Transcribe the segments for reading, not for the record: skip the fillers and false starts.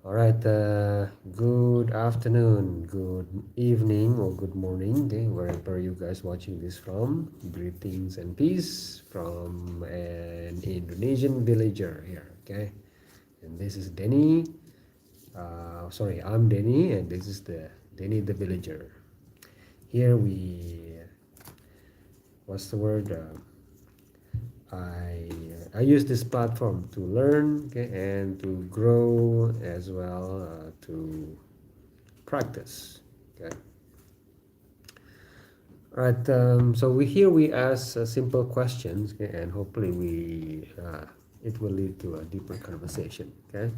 All right, good afternoon, good evening, or good morning, okay, wherever you guys watching this from. Greetings and peace from an Indonesian villager here, okay? And this is Denny. Sorry, I'm Denny, and this is the Denny the villager. Here what's the word? I use this platform to learn, okay, and to grow as well, to practice. Okay. All right. So we ask simple questions, okay, and hopefully we it will lead to a deeper conversation. Okay.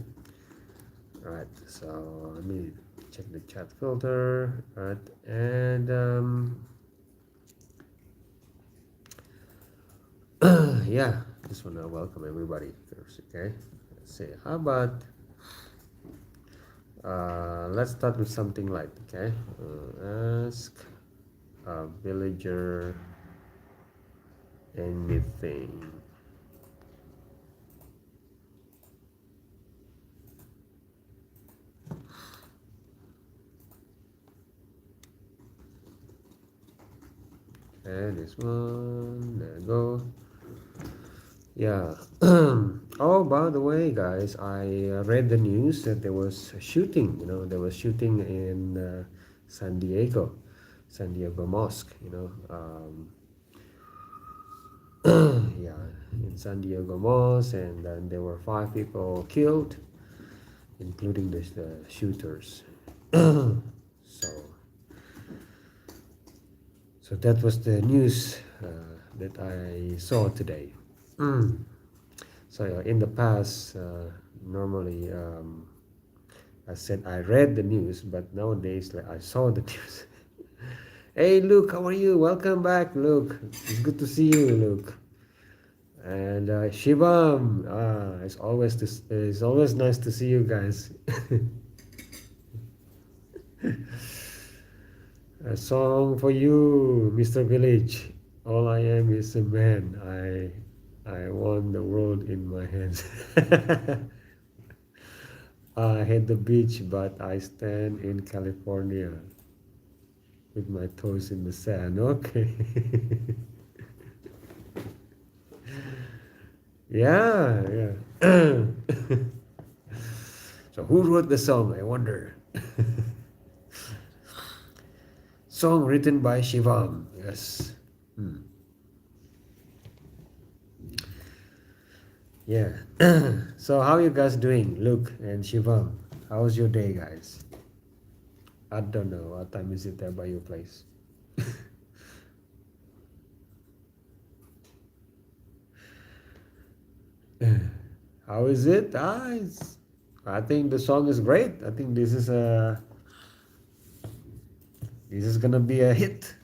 All right. So let me check the chat filter. All right, and yeah, just wanna welcome everybody first. Okay. Let's see. How about let's start with something light. Okay. Ask a villager anything. And this one, there you go. Yeah. Oh, by the way, guys, I read the news that there was a shooting. There was shooting in San Diego Mosque. Yeah, in San Diego Mosque, and then there were 5 people killed, including the shooters. So, so that was the news that I saw today. So in the past, normally I said I read the news, but nowadays like I saw the news. Hey Luke, how are you? Welcome back, Luke. It's good to see you, Luke. And Shivam, it's always nice to see you guys. A song for you, Mr. Village. All I am is a man. I want the world in my hands. I hate the beach, but I stand in California with my toes in the sand. Okay. Yeah, yeah. So who wrote the song? I wonder. Song written by Shivam. Yes. Yeah. So how you guys doing, Luke and Shivam? How's your day, guys? I don't know. What time is it there by your place? How is it? I think the song is great. I think this is gonna be a hit.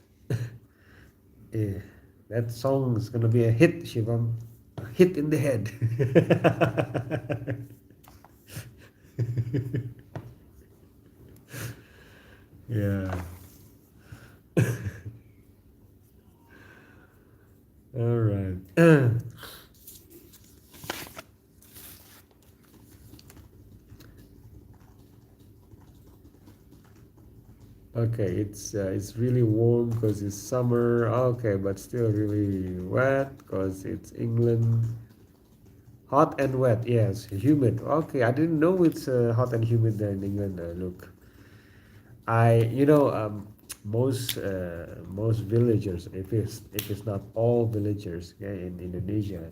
Yeah, that song is gonna be a hit, Shivam. A hit in the head. Yeah. All right. Okay, it's really warm because it's summer. Okay, but still really wet because it's England. Hot and wet, yes. Humid. Okay, I didn't know it's hot and humid there in England. Look, most villagers, if it's not all villagers, yeah, in Indonesia,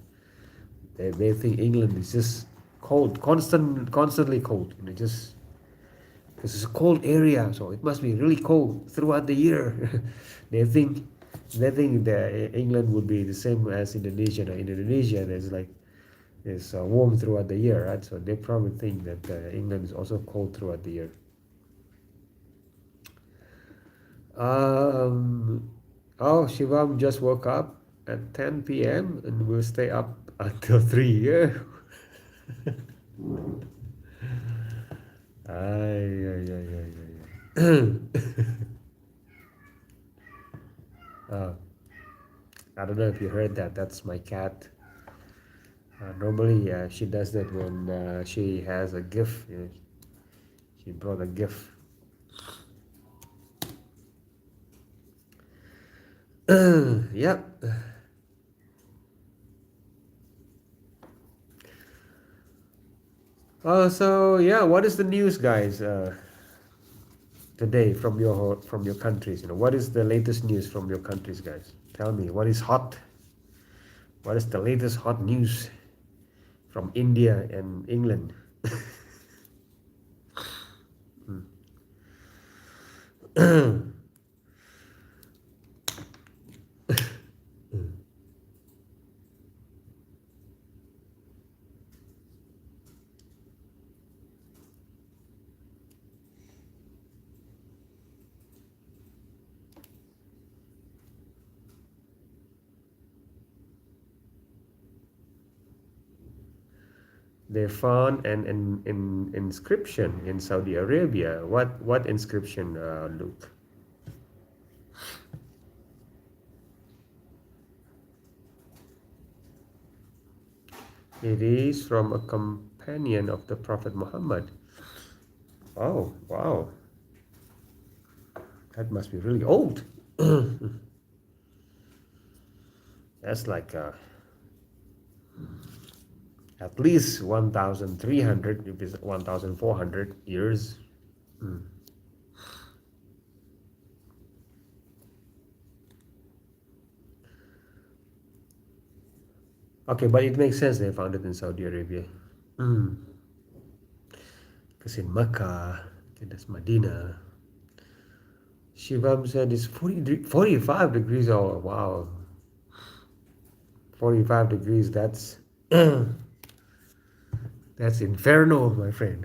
they think England is just cold, constantly cold. Just because it's a cold area, so it must be really cold throughout the year. they think they think that England would be the same as Indonesia. Now, in Indonesia, there's like it's warm throughout the year, right? So they probably think that England is also cold throughout the year. Um, oh, Shivam just woke up at 10 p.m. and will stay up until 3. Yeah. Ay, ay, ay, ay, ay, ay. uh, I don't know if you heard that. That's my cat. Normally, she does that when she has a gift. She brought a gift. Yep. So yeah, what is the news, guys? Today from your countries. What is the latest news from your countries, guys? Tell me what is hot. What is the latest hot news from India and England? They found an inscription in Saudi Arabia. What inscription, Luke? It is from a companion of the Prophet Muhammad. Oh, wow. That must be really old. That's like at least 1,300, if it's 1,400 years. Okay, but it makes sense they found it in Saudi Arabia. Because in Mecca, okay, that's Medina. Shivam said it's 45 degrees. Oh, wow. 45 degrees, that's that's inferno, my friend.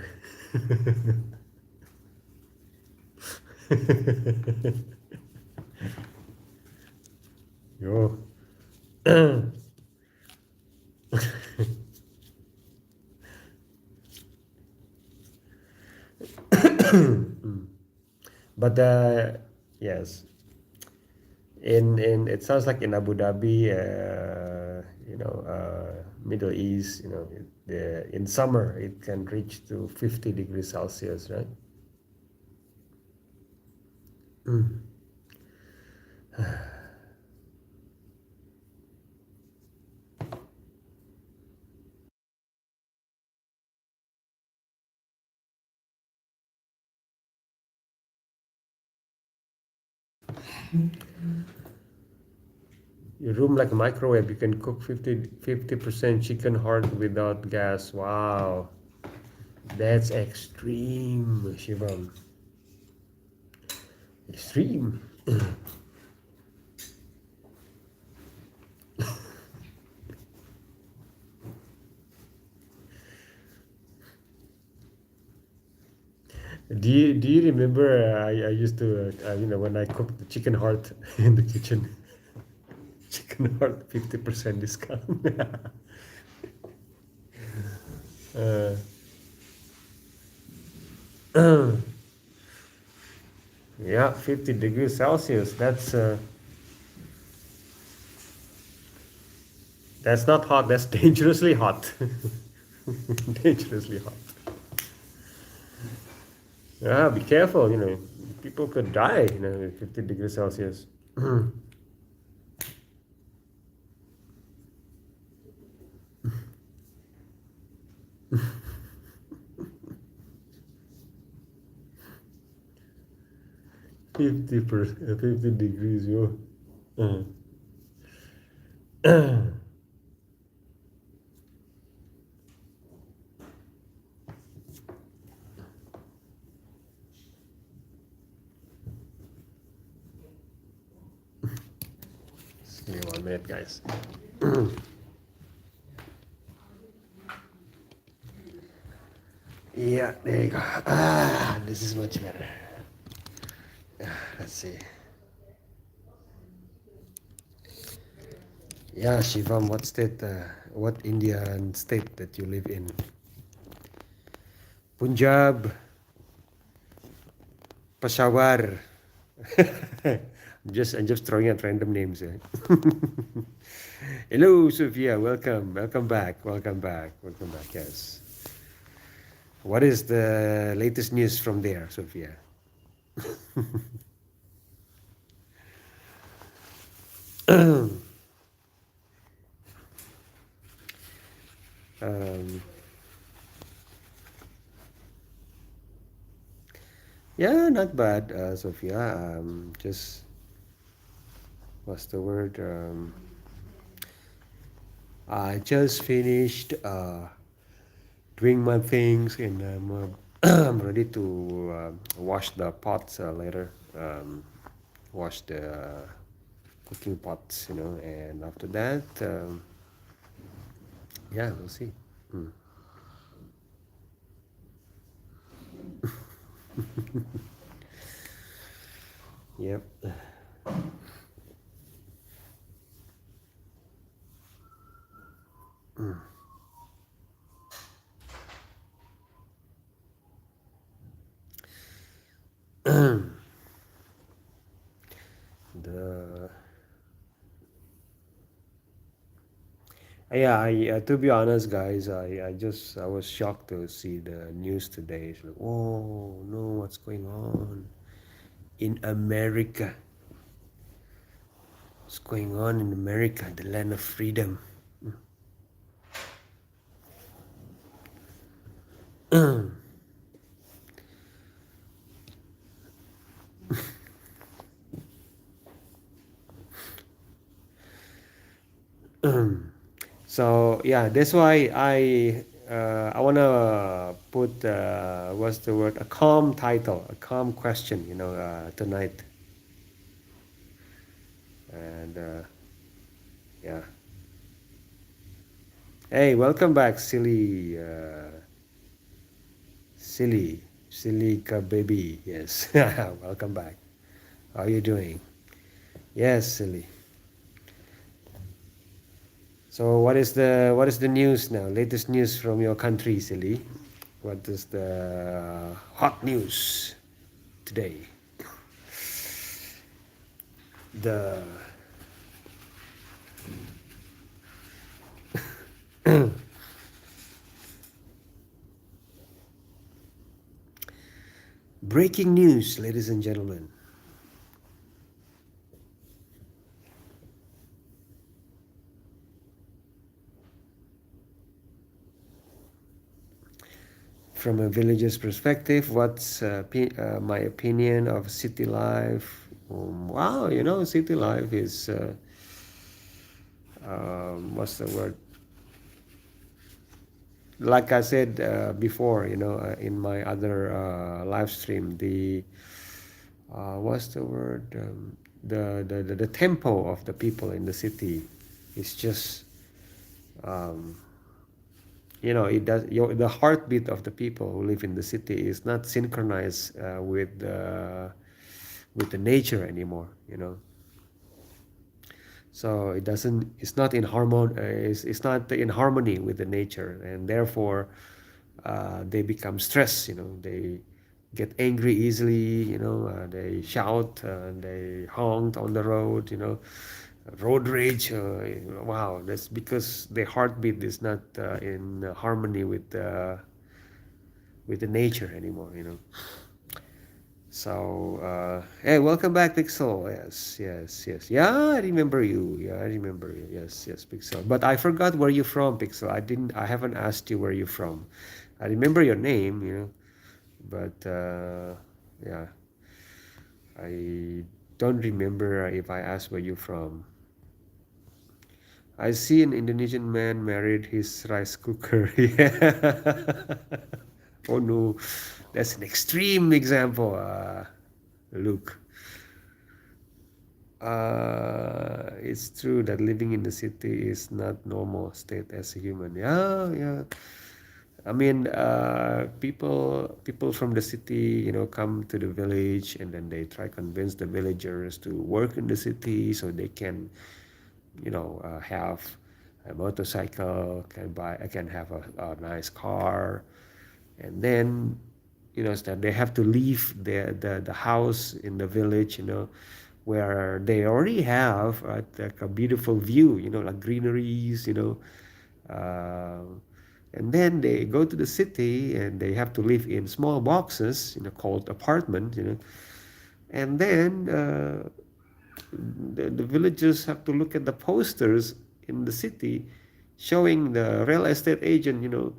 Yo. But yes, in it sounds like in Abu Dhabi, Middle East, in summer it can reach to 50 degrees Celsius, right? Mm. Your room like a microwave, you can cook 50% chicken heart without gas. Wow, that's extreme, Shivam. Extreme. Do you remember I used to when I cooked the chicken heart in the kitchen, chicken heart 50% discount. uh, yeah, 50 degrees Celsius. That's not hot. That's dangerously hot. Dangerously hot. Yeah, be careful. People could die. 50 degrees Celsius. 50 degrees, yo. Uh. Just give me 1 minute, guys. Yeah, there you go. This is much better. Let's see. Yeah, Shivam, what Indian state that you live in? Punjab, Peshawar. I'm just throwing out random names. Hello, Sophia. Welcome back. Yes. What is the latest news from there, Sophia? Um, yeah, not bad, Sophia. Just what's the word? I just finished doing my things, and I'm ready to wash the pots later. Wash the cooking pots, and after that, yeah, we'll see. Mm. Yep. The Yeah, I to be honest, guys, I was shocked to see the news today. It's like, oh no, what's going on in America? What's going on in America, the land of freedom? So yeah, that's why I wanna put what's the word? A calm title, a calm question, tonight, and yeah. Hey, welcome back, silly baby. Yes, welcome back. How are you doing? Yes, silly. So what is the news now? Latest news from your country, silly. What is the hot news today? The breaking news, ladies and gentlemen. From a villager's perspective, what's my opinion of city life? Wow, city life is what's the word? Like I said before, in my other live stream, the what's the word? The tempo of the people in the city is just um, it does the heartbeat of the people who live in the city is not synchronized with the nature anymore. So it's not in it's not in harmony with the nature, and therefore they become stressed. They get angry easily. They shout, they honk on the road. Road rage. Wow, that's because their heartbeat is not in harmony with the nature anymore. So, hey, welcome back, Pixel. Yes, yes, yes. Yeah, I remember you. Yeah, I remember you. Yes, yes, Pixel. But I forgot where you're from, Pixel. I haven't asked you where you're from. I remember your name, but yeah, I don't remember if I asked where you're from. I see an Indonesian man married his rice cooker. Yeah. Oh no, that's an extreme example, Luke. It's true that living in the city is not normal state as a human. Yeah, yeah. I mean, people from the city, come to the village, and then they try convince the villagers to work in the city so they can, have a motorcycle, I can have a nice car, and then so they have to leave the house in the village, where they already have like a beautiful view, like greeneries, uh, and then they go to the city and they have to live in small boxes, called apartment, and then the villagers have to look at the posters in the city showing the real estate agent,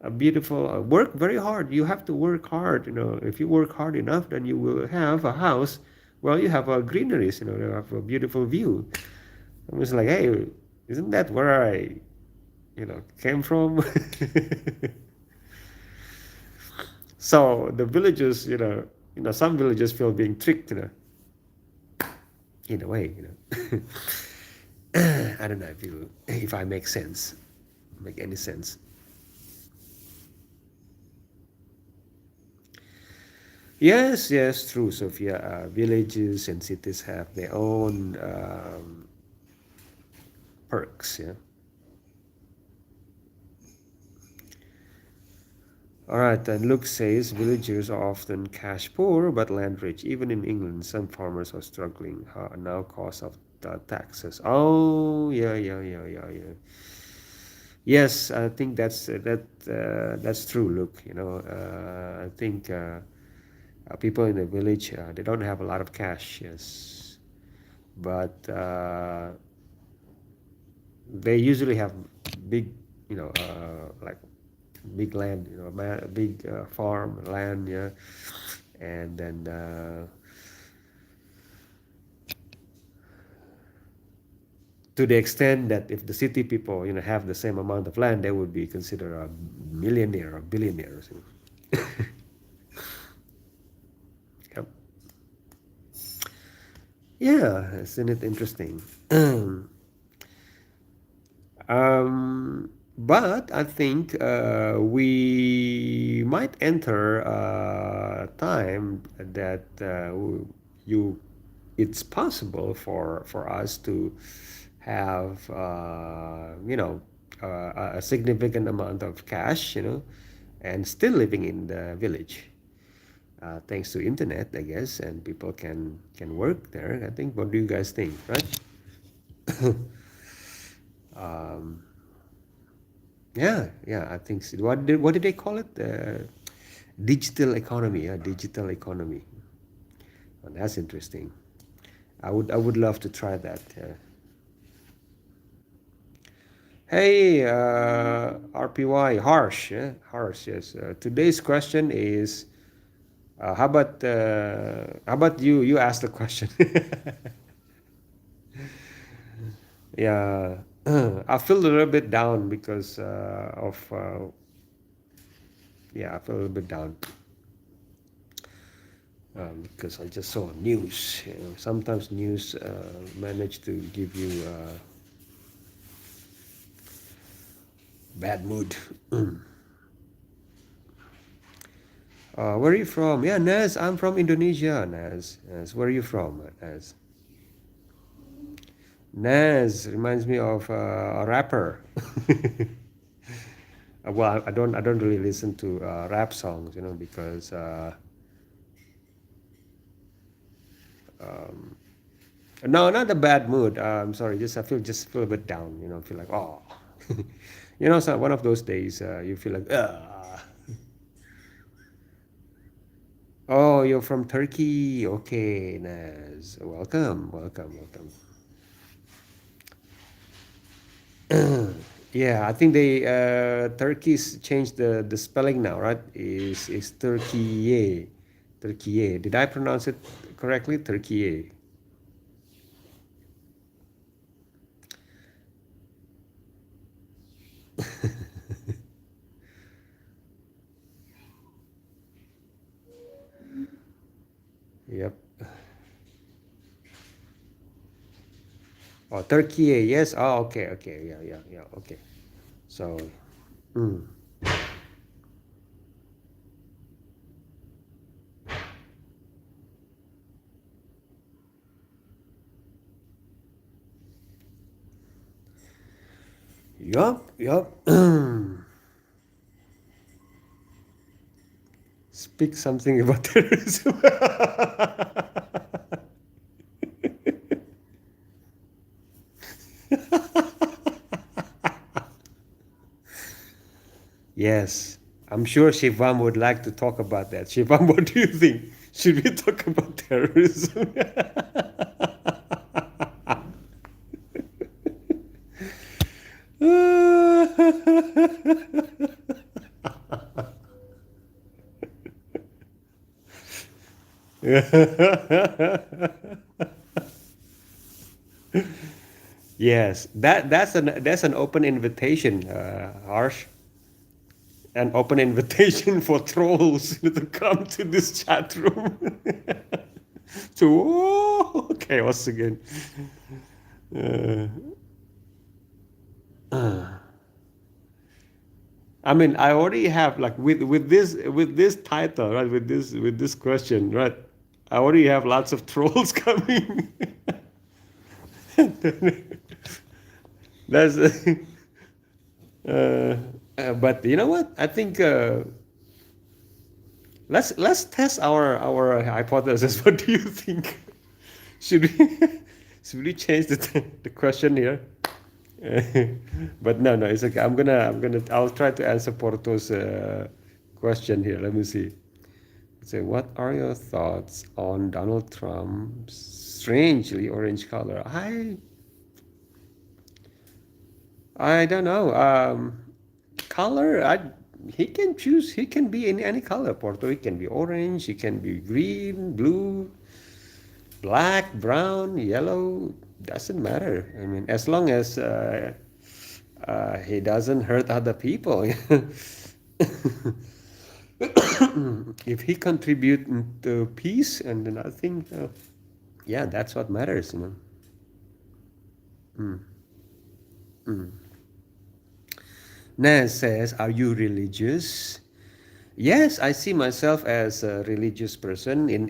a beautiful work very hard. You have to work hard. If you work hard enough, then you will have a house. Well, you have a greeneries. You have a beautiful view. I was like, hey, isn't that where I, came from? So the villagers, some villagers feel being tricked, in a way, I don't know if I make any sense. Yes, yes, true, Sophia. Villages and cities have their own perks. Yeah. All right. And Luke says villagers are often cash poor but land rich. Even in England, some farmers are struggling now because of the taxes. Oh, yeah, yeah, yeah, yeah, yeah. Yes, I think that's true. Luke, I think people in the village they don't have a lot of cash. Yes, but they usually have big, like big land, big farm land, yeah, and then to the extent that if the city people, have the same amount of land, they would be considered a millionaire or billionaires. Yep. Yeah, isn't it interesting? But I think we might enter a time that you it's possible for us to have a significant amount of cash, and still living in the village. Thanks to internet, I guess, and people can work there. I think. What do you guys think, right? um, Yeah, yeah, I think so. What did they call it? Digital economy. Yeah, digital economy. Oh, that's interesting. I would love to try that. Hey, RPY, harsh. Yeah, harsh. Yes. Today's question is, how about you? You ask the question. Yeah, I feel a little bit down because of yeah, I feel a little bit down. Because I just saw news. Sometimes news manage to give you bad mood. Where are you from? Yeah, Naz, I'm from Indonesia. Naz, where are you from? Naz reminds me of a rapper. Well, I don't really listen to rap songs, because no, not a bad mood. I'm sorry, just feel a bit down. Feel like, oh, so one of those days you feel like, oh, you're from Turkey. Okay, Naz, welcome, welcome, welcome. Yeah, I think they Turkey's changed the spelling now, right? Is Turkiye, Turkiye. Did I pronounce it correctly? Turkiye. Yep. Oh, Turkiye. Yes. Oh, okay, okay. Yeah, yeah, yeah. Okay. So, mm, yup, yup. Speak something about terrorism. Yes, I'm sure Shivam would like to talk about that. Shivam, what do you think? Should we talk about terrorism? Yes, that's an open invitation, Harsh. An open invitation for trolls to come to this chat room to chaos again. Uh, I mean, I already have like with this title, right? With this question, right? I already have lots of trolls coming. That's but you know what? I think let's test our hypothesis. What do you think? Should we should we change the question here? But no, it's okay. I'll try to answer Porto's question here. Let me see. Say, what are your thoughts on Donald Trump's strangely orange color? I don't know. Color, he can choose. He can be in any color. Porto. He can be orange. He can be green, blue, black, brown, yellow. Doesn't matter. I mean, as long as he doesn't hurt other people. If he contribute to peace, and then I think, yeah, that's what matters. Naz says, "Are you religious?" Yes, I see myself as a religious person in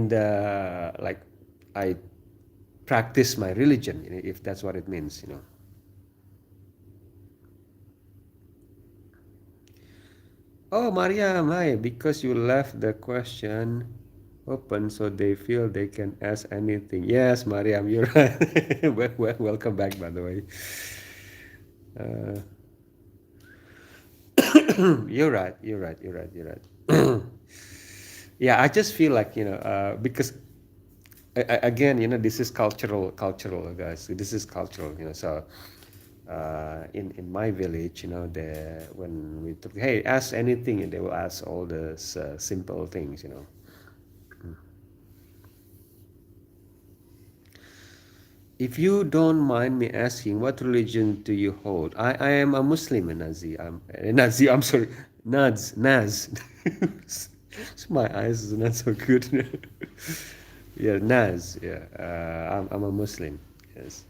the like I practice my religion, if that's what it means. Oh, Mariam, hi. Because you left the question open so they feel they can ask anything. Yes, Mariam, you're right. Welcome back, by the way. Uh, you're right. You're right. You're right. You're right. Yeah, I just feel like because again, this is cultural, guys. This is cultural. So in my village, when we talk, hey, ask anything, and they will ask all the simple things. If you don't mind me asking, what religion do you hold? I am a Muslim, Nazi. Nazi. I'm sorry, Naz. My eyes is not so good. Yeah, Naz. Yeah, I'm a Muslim. Yes.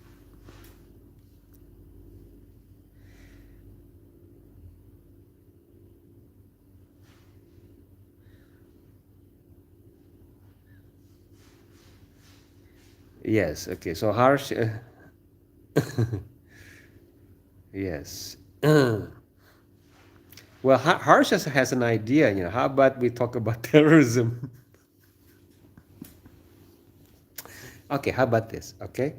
Yes. Okay. So Harsh. Yes. Well, Harsh has an idea. How about we talk about terrorism? Okay. How about this? Okay.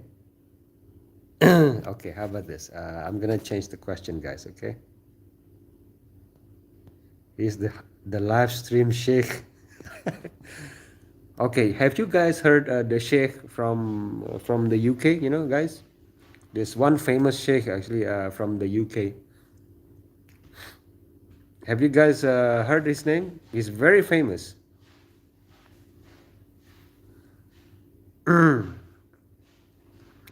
Okay. How about this? I'm gonna change the question, guys. Okay. He's the live stream sheikh. Okay. Have you guys heard the sheikh from the UK? Guys. There's one famous sheikh actually from the UK. Have you guys heard his name? He's very famous.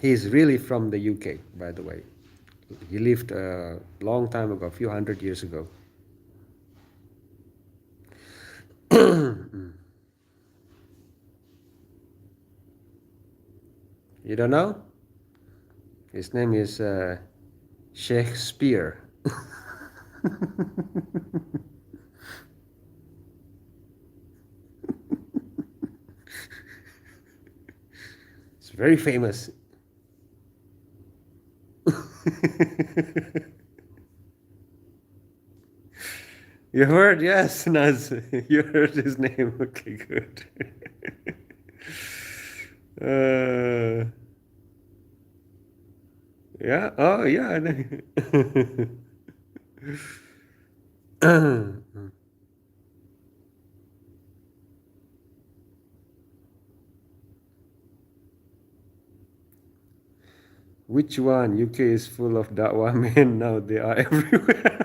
He's really from the UK, by the way. He lived a long time ago, a few hundred years ago. You don't know? His name is Shakespeare. It's very famous. You heard? Yes, Naz. You heard his name. Okay, good. Yeah. Oh, yeah. Which one? UK is full of dakwah men now. They are everywhere.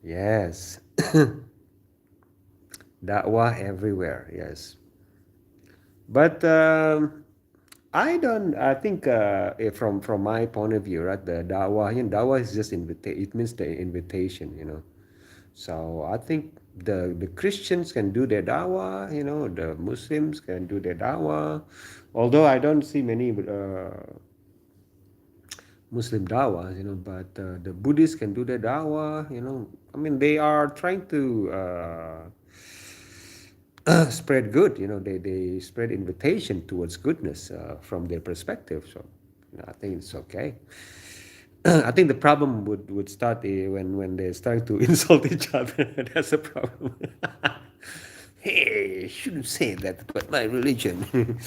Yes. Dakwah everywhere. Yes. But I don't. I think from my point of view, right? The dawah, dawah is just It means the invitation, So I think the Christians can do their dawah, The Muslims can do their dawah. Although I don't see many Muslim dawahs, But the Buddhists can do their dawah, I mean, they are trying to spread good. They spread invitation towards goodness from their perspective. So I think it's okay. I think the problem would start when they start to insult each other. That's a problem. Hey, shouldn't say that, but my religion.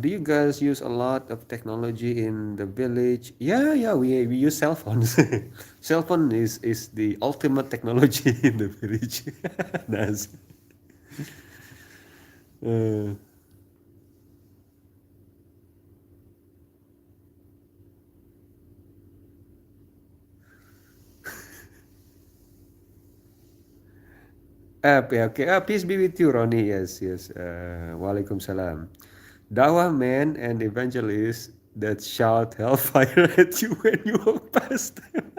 Do you guys use a lot of technology in the village? Yeah, yeah, we use cell phones. Cell phone is the ultimate technology in the village. Nice. Uh, yeah, okay. Peace be with you, Ronnie. Yes, yes. Walaikum salam. Dawah man and evangelists that shout hellfire at you when you walk past them.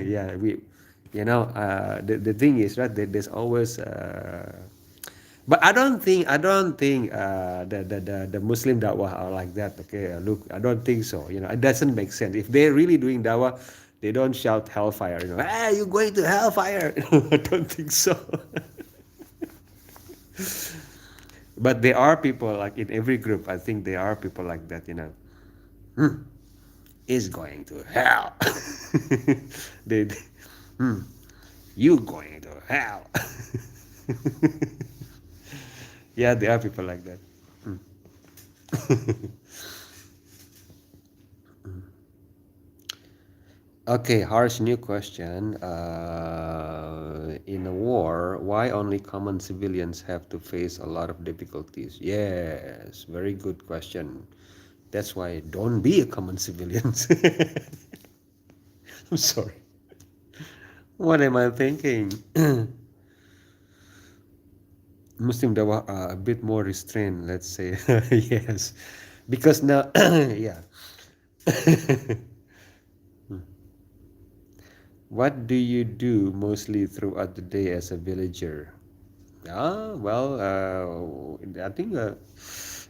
Yeah, the thing is, right, there's always but I don't think the Muslim dawah are like that. Okay, look, I don't think so. It doesn't make sense. If they're really doing dawah, they don't shout hellfire. Hey, you're going to hellfire. I don't think so. But there are people like in every group. I think there are people like that. Is going to hell. they, hmm, you going to hell. Yeah, there are people like that. Okay, harsh new question. In a war, why only common civilians have to face a lot of difficulties? Yes, very good question. That's why don't be a common civilian. I'm sorry. What am I thinking? Muslim Dawah are a bit more restrained, let's say. Yes, because now, yeah. What do you do mostly throughout the day as a villager? Well, I think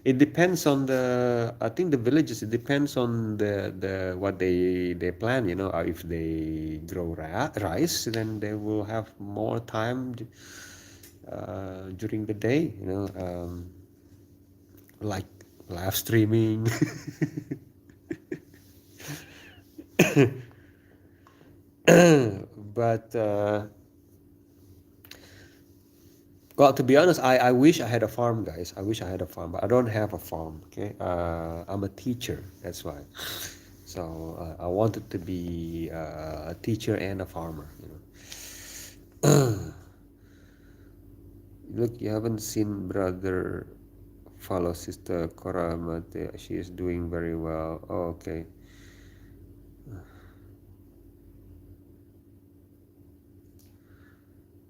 it depends on the. I think the villages. It depends on the what they plan. If they grow rice, then they will have more time during the day. Like live streaming. But well, to be honest, I wish I had a farm, guys. I wish I had a farm, but I don't have a farm. Okay, I'm a teacher. That's why. So I wanted to be a teacher and a farmer. Look, you haven't seen brother follow sister Cora Mate. She is doing very well. Oh, okay.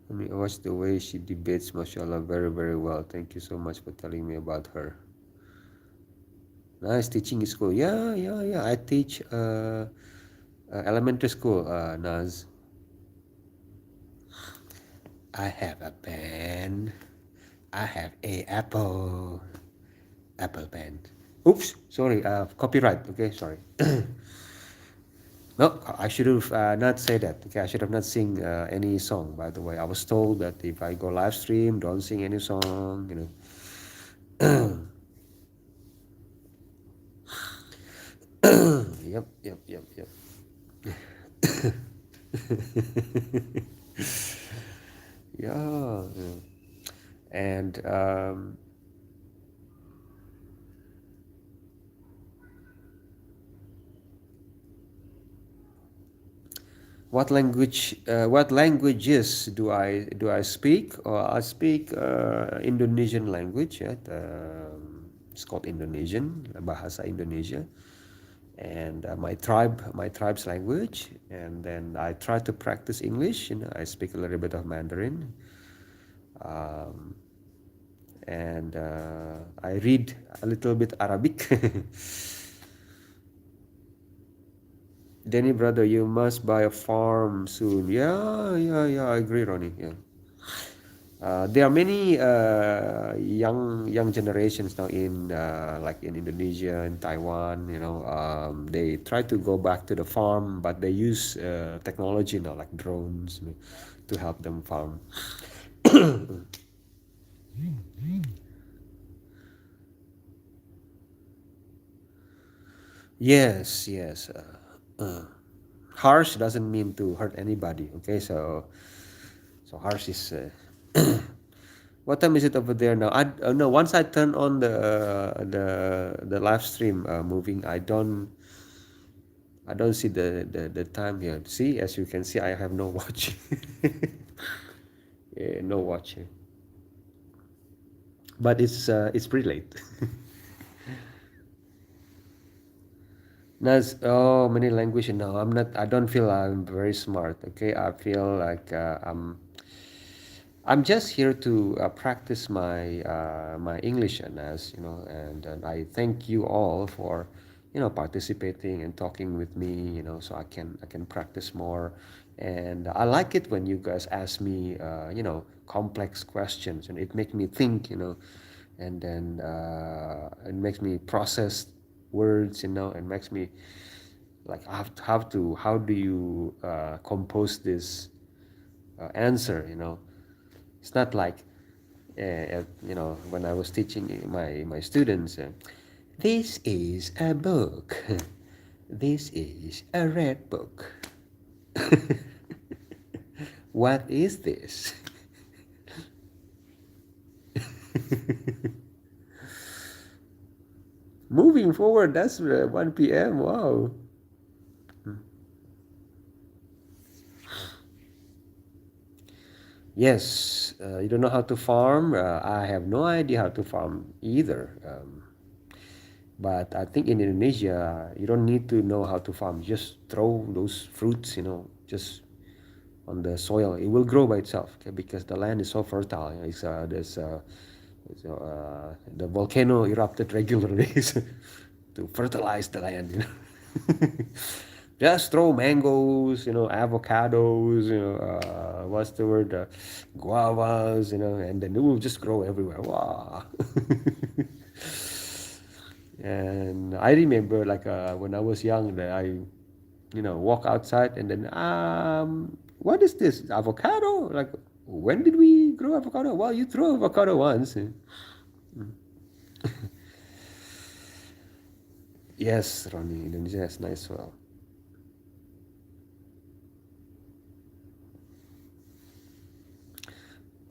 Let me watch the way she debates, mashallah, very, very well. Thank you so much for telling me about her. Nice teaching school. Yeah, yeah, yeah. I teach elementary school, Naz. I have a pen. I have a apple pen. Oops, sorry. Copyright. Okay, sorry. No, I should have not said that. Okay, I should have not sing any song. By the way, I was told that if I go live stream, don't sing any song. Yep, yep, yep, yep. Yeah, yeah. And what languages do I speak? Or I speak Indonesian language. Yeah, it's called Indonesian, bahasa Indonesia, and my tribe's language. And then I try to practice English. I speak a little bit of Mandarin, um, and I read a little bit Arabic. Danny, brother, you must buy a farm soon. Yeah, yeah, yeah. I agree, Ronnie. Yeah. There are many young generations now in like in Indonesia and Taiwan. They try to go back to the farm, but they use technology now, like drones, to help them farm. Yes, yes. Harsh doesn't mean to hurt anybody. Okay, so harsh is. What time is it over there now? I no. Once I turn on the live stream moving, I don't see the time here. See, as you can see, I have no watch. Yeah, no watch here. But it's pretty late. That's many language now. I'm not. I don't feel I'm very smart. Okay, I feel like I'm just here to practice my English, and and I thank you all for participating and talking with me. So I can practice more, and I like it when you guys ask me complex questions, and it makes me think. And then it makes me process words. And makes me like how do you compose this answer. It's not like when I was teaching my students, this is a book, this is a red book. What is this? Moving forward, that's 1 p.m. Wow. Yes, you don't know how to farm. I have no idea how to farm either. But I think in Indonesia, you don't need to know how to farm. Just throw those fruits, just on the soil. It will grow by itself, okay, because the land is so fertile. The volcano erupted regularly to fertilize the land. Just throw mangoes, avocados, what's the word, guavas, and then it will just grow everywhere. Wow. And I remember, like when I was young, that I walk outside and then what is this avocado? Like, when did we grow avocado? Well, you threw avocado once. Yes, Ronnie, Indonesia has nice soil.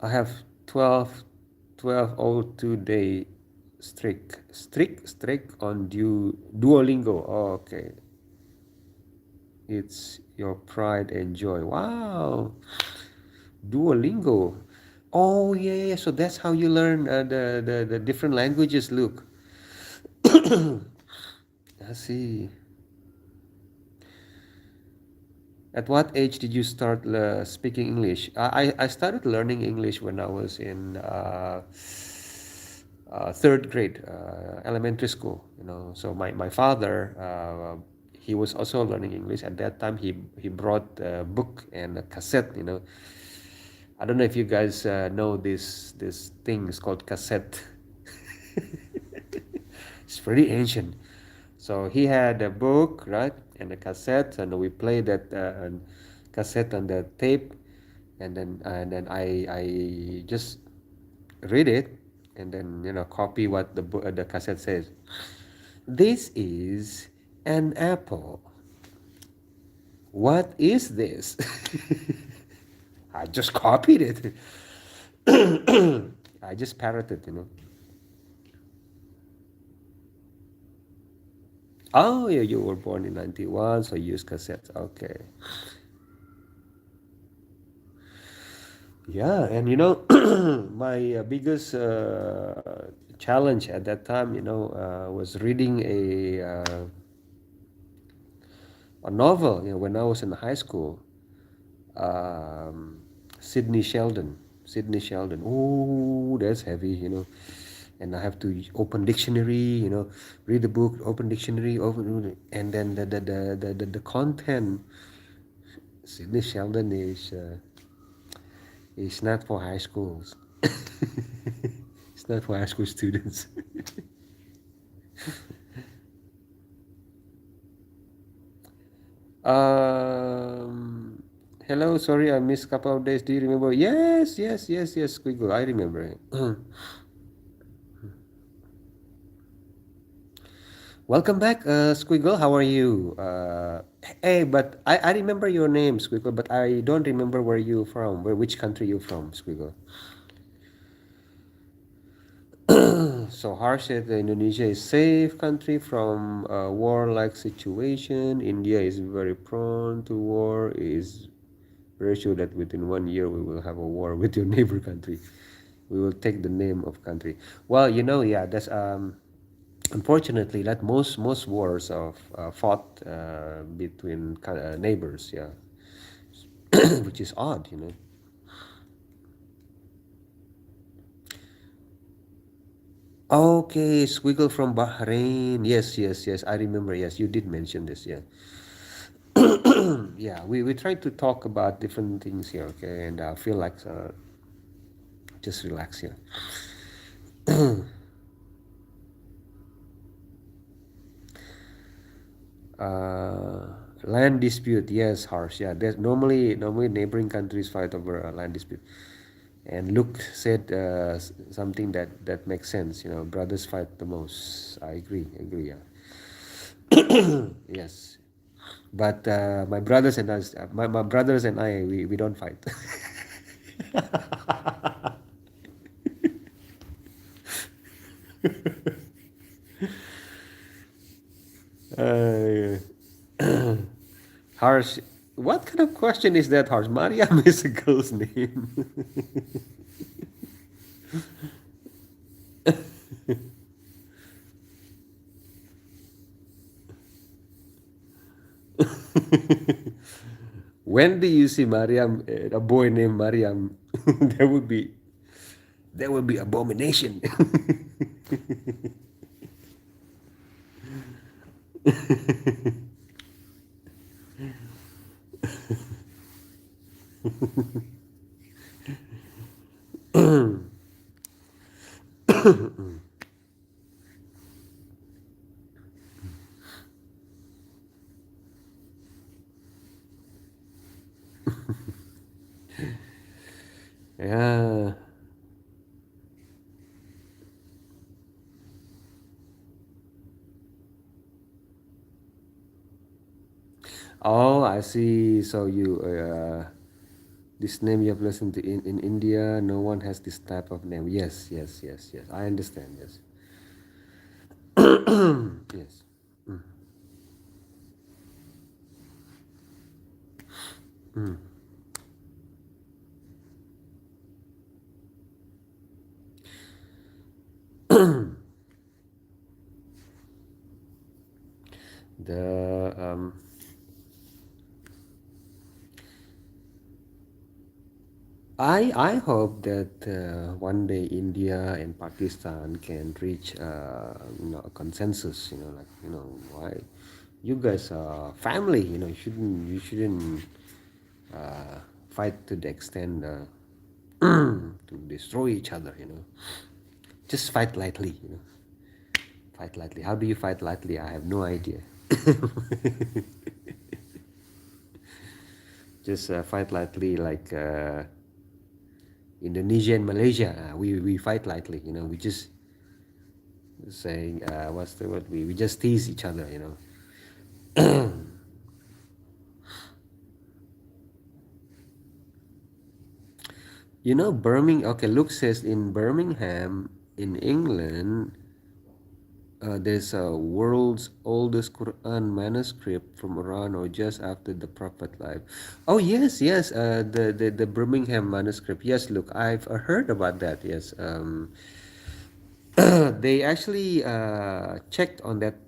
I have 1202 day streak on Duolingo. Oh, okay, it's your pride and joy. Wow. Duolingo. Oh yeah, yeah. So that's how you learn the different languages. Look, I see. At what age did you start speaking English? I started learning English when I was in third grade, elementary school. So my father, he was also learning English at that time. He brought a book and a cassette. I don't know if you guys know this thing is called cassette. It's very ancient. So he had a book, right, and a cassette, and we played that cassette on the tape, and then I just read it, and then copy what the cassette says. This is an apple. What is this? I just copied it. I just parroted, Oh, yeah, you were born in 91, so you use cassettes. Okay. Yeah, and my biggest challenge at that time, was reading a novel, when I was in high school. Um, Sydney Sheldon. Sydney Sheldon. Oh, that's heavy, And I have to open dictionary, read the book, open dictionary, open, and then the content. Sydney Sheldon is not for high schools. It's not for high school students. um, Hello, sorry I missed a couple of days. Do you remember? Yes, yes, yes, yes, Squiggle. I remember. Welcome back, Squiggle. How are you? Hey, but I remember your name, Squiggle, but I don't remember where you from. Which country you from, Squiggle? So Harsh said Indonesia is safe country from a war-like situation. India is very prone to war. Is very sure that within 1 year we will have a war with your neighbor country. We will take the name of country. Well, yeah, that's unfortunately that most wars of fought between neighbors, yeah, which is odd. Okay, Squiggle from Bahrain. Yes, yes, yes. I remember. Yes, you did mention this. Yeah, yeah. We try to talk about different things here. Okay, and I feel like just relax here. Uh, Land dispute. Yes, harsh. Yeah, there's normally neighboring countries fight over a land dispute. And Luke said something that makes sense. Brothers fight the most. I agree. Agree. Yeah. Yes. But my brothers and us, my brothers and I, we don't fight. uh, Harsh, what kind of question is that, Harsh? Mariam is a girl's name. When do you see Mariam, a boy named Mariam? there would be there would be abomination. Yeah. Oh, I see. So this name you have listened to in India, no one has this type of name. Yes, yes, yes, yes. I understand. Yes. Yes. The I hope that one day India and Pakistan can reach a consensus. Like why you guys are family. You shouldn't fight to the extent to destroy each other. Just fight lightly. Fight lightly. How do you fight lightly? I have no idea. Just fight lightly like Indonesia and Malaysia. We fight lightly. We just saying what's the word? We just tease each other. Birmingham. Okay, Luke says in Birmingham, in England, there's a world's oldest Quran manuscript from around or just after the Prophet life. Oh yes, yes. The Birmingham manuscript. Yes, look, I've heard about that. Yes. They actually checked on that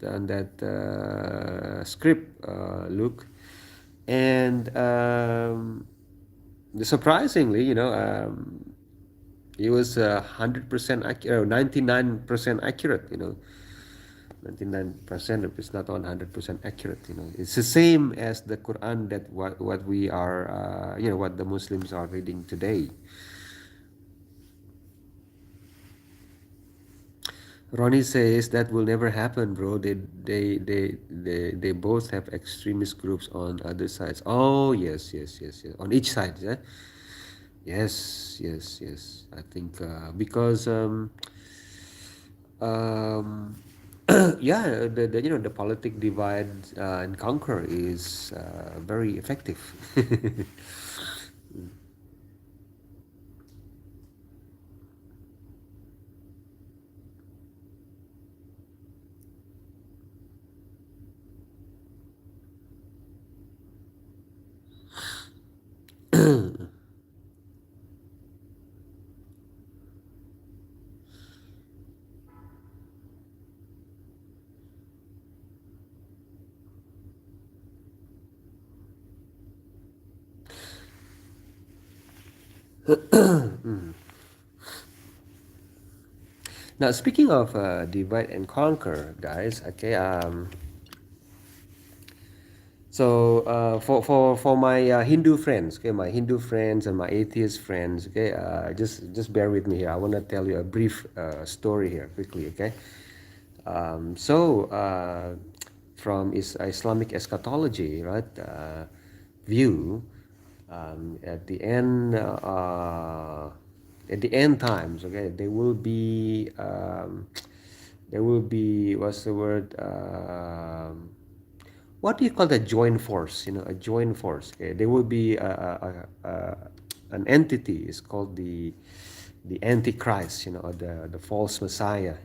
script, Luke, and surprisingly, it was 100% accurate, 99% accurate. 99% if it's not 100% accurate. It's the same as the Quran that what we are, what the Muslims are reading today. Ronnie says that will never happen, bro. They both have extremist groups on other sides. Oh yes, yes, yes, yes. On each side, yeah. Yes, yes, yes. I think because um, yeah, the politic divide and conquer is very effective. Now, speaking of divide and conquer, guys. Okay. For my Hindu friends, okay, my Hindu friends and my atheist friends, okay, just bear with me here. I want to tell you a brief story here quickly, okay. From Islamic eschatology, right, view, at the end times, okay, there will be what's the word? What do you call that joint force? A joint force. Okay? There will be an entity. Is called the Antichrist. Or the false Messiah.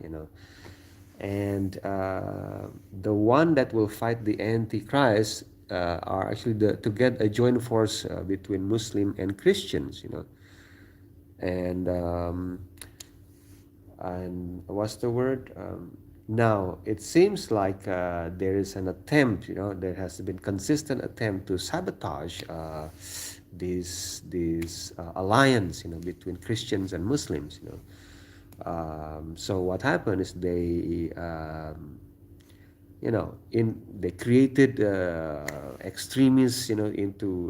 And the one that will fight the Antichrist are actually to get a joint force between Muslim and Christians. And what's the word? Now it seems like there is an attempt. There has been consistent attempt to sabotage this alliance, between Christians and Muslims. So what happened is they created extremists, into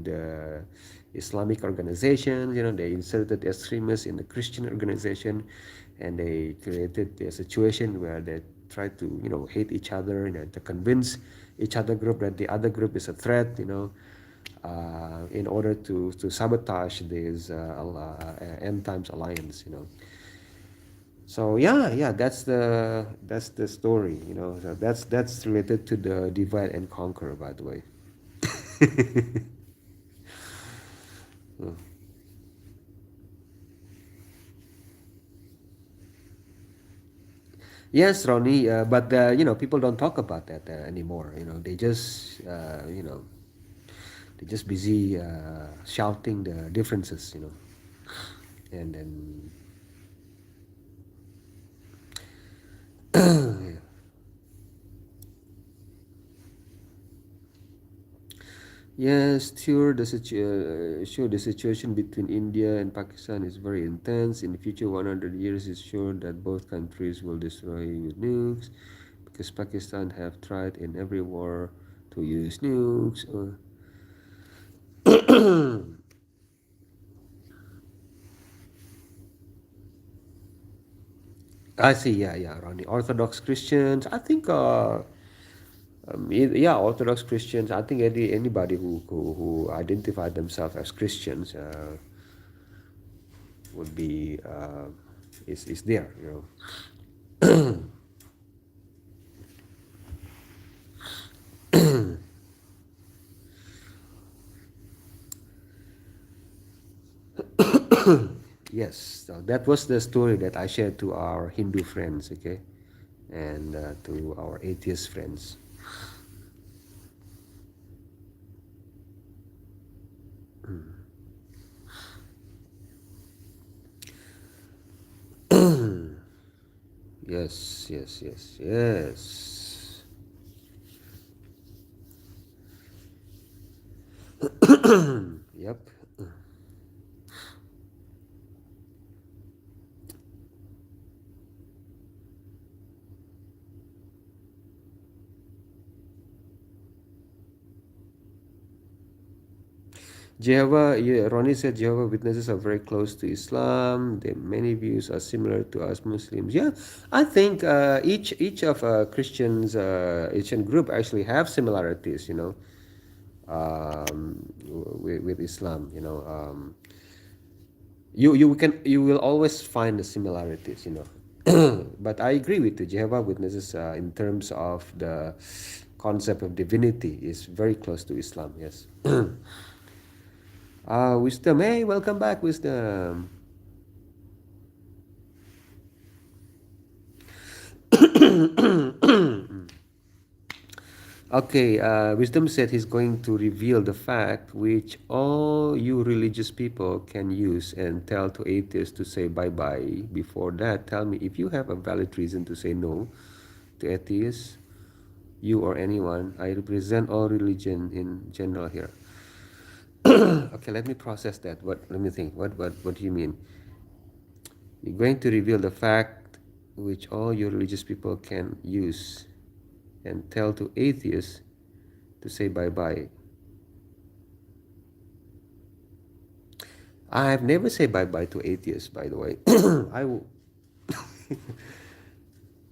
the Islamic organizations. They inserted extremists in the Christian organization, and they created a situation where they try to hate each other, to convince each other group that the other group is a threat. In order to sabotage this end times alliance. So yeah, yeah, that's the story. So that's related to the divide and conquer, by the way. Yes, Ronnie, but people don't talk about that anymore. They just busy shouting the differences. And then yes, sure, the situation between India and Pakistan is very intense. In the future 100 years, it's sure that both countries will destroy with nukes, because Pakistan have tried in every war to use nukes. I see, yeah, yeah, around the Orthodox Christians. I think, yeah, Orthodox Christians. I think anybody who identify themselves as Christians would be is there. Yes, so that was the story that I shared to our Hindu friends, okay, and to our atheist friends. Yes, yes, yes, yes. Yep. Jehovah, yeah, Ronnie said Jehovah Witnesses are very close to Islam. Their many views are similar to us Muslims. Yeah, I think each of Christians, each group actually have similarities. With Islam. You will always find the similarities. But I agree with you. Jehovah Witnesses, in terms of the concept of divinity, is very close to Islam. Yes. Wisdom. Hey, welcome back, Wisdom. Okay, Wisdom said he's going to reveal the fact which all you religious people can use and tell to atheists to say bye bye. Before that, tell me if you have a valid reason to say no to atheists, you or anyone. I represent all religion in general here. Okay, let me process that. Let me think. What do you mean? You're going to reveal the fact which all your religious people can use and tell to atheists to say bye bye. I've never said bye bye to atheists, by the way. I will.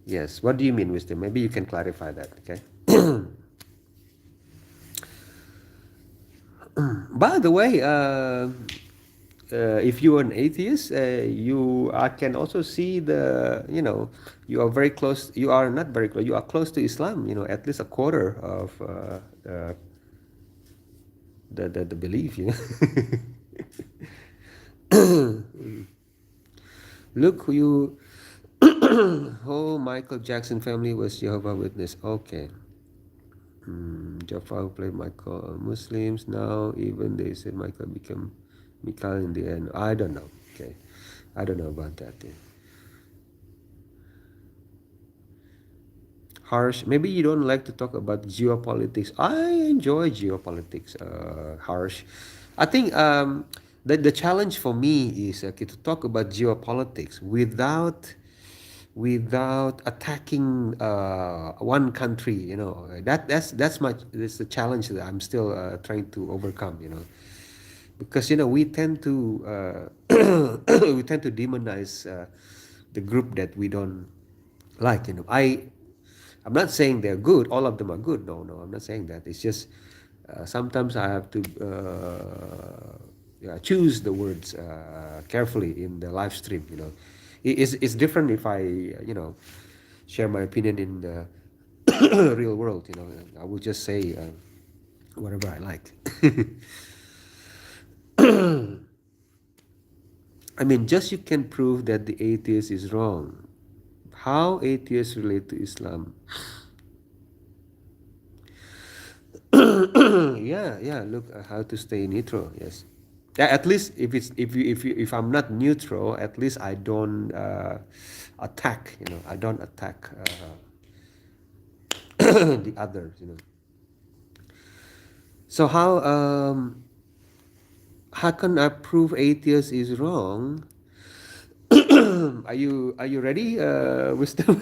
Yes. What do you mean, wisdom? Maybe you can clarify that. Okay. By the way, if you are an atheist, you I can also see you are very close. You are not very close. You are close to Islam. At least a quarter of the belief. Look who you. Oh, Michael Jackson family was Jehovah Witness. Okay. Jafar played Michael. Muslims now even they said Michael became Mikhail in the end. I don't know. Okay, I don't know about that. Yeah. Harsh. Maybe you don't like to talk about geopolitics. I enjoy geopolitics. Harsh. I think the challenge for me is to talk about geopolitics without attacking one country. That's the challenge that I'm still trying to overcome. Because we tend to we tend to demonize the group that we don't like. I'm not saying they're good. All of them are good. No, I'm not saying that. It's just sometimes I have to yeah, choose the words carefully in the live stream. It's different if I share my opinion in the real world. I will just say whatever I like. I mean, just you can prove that the atheist is wrong. How atheists relate to Islam? Yeah. Look, how to stay neutral. Yes. Yeah. At least if I'm not neutral, at least I don't attack. I don't attack the others. So how can I prove atheist is wrong? Are you ready, wisdom?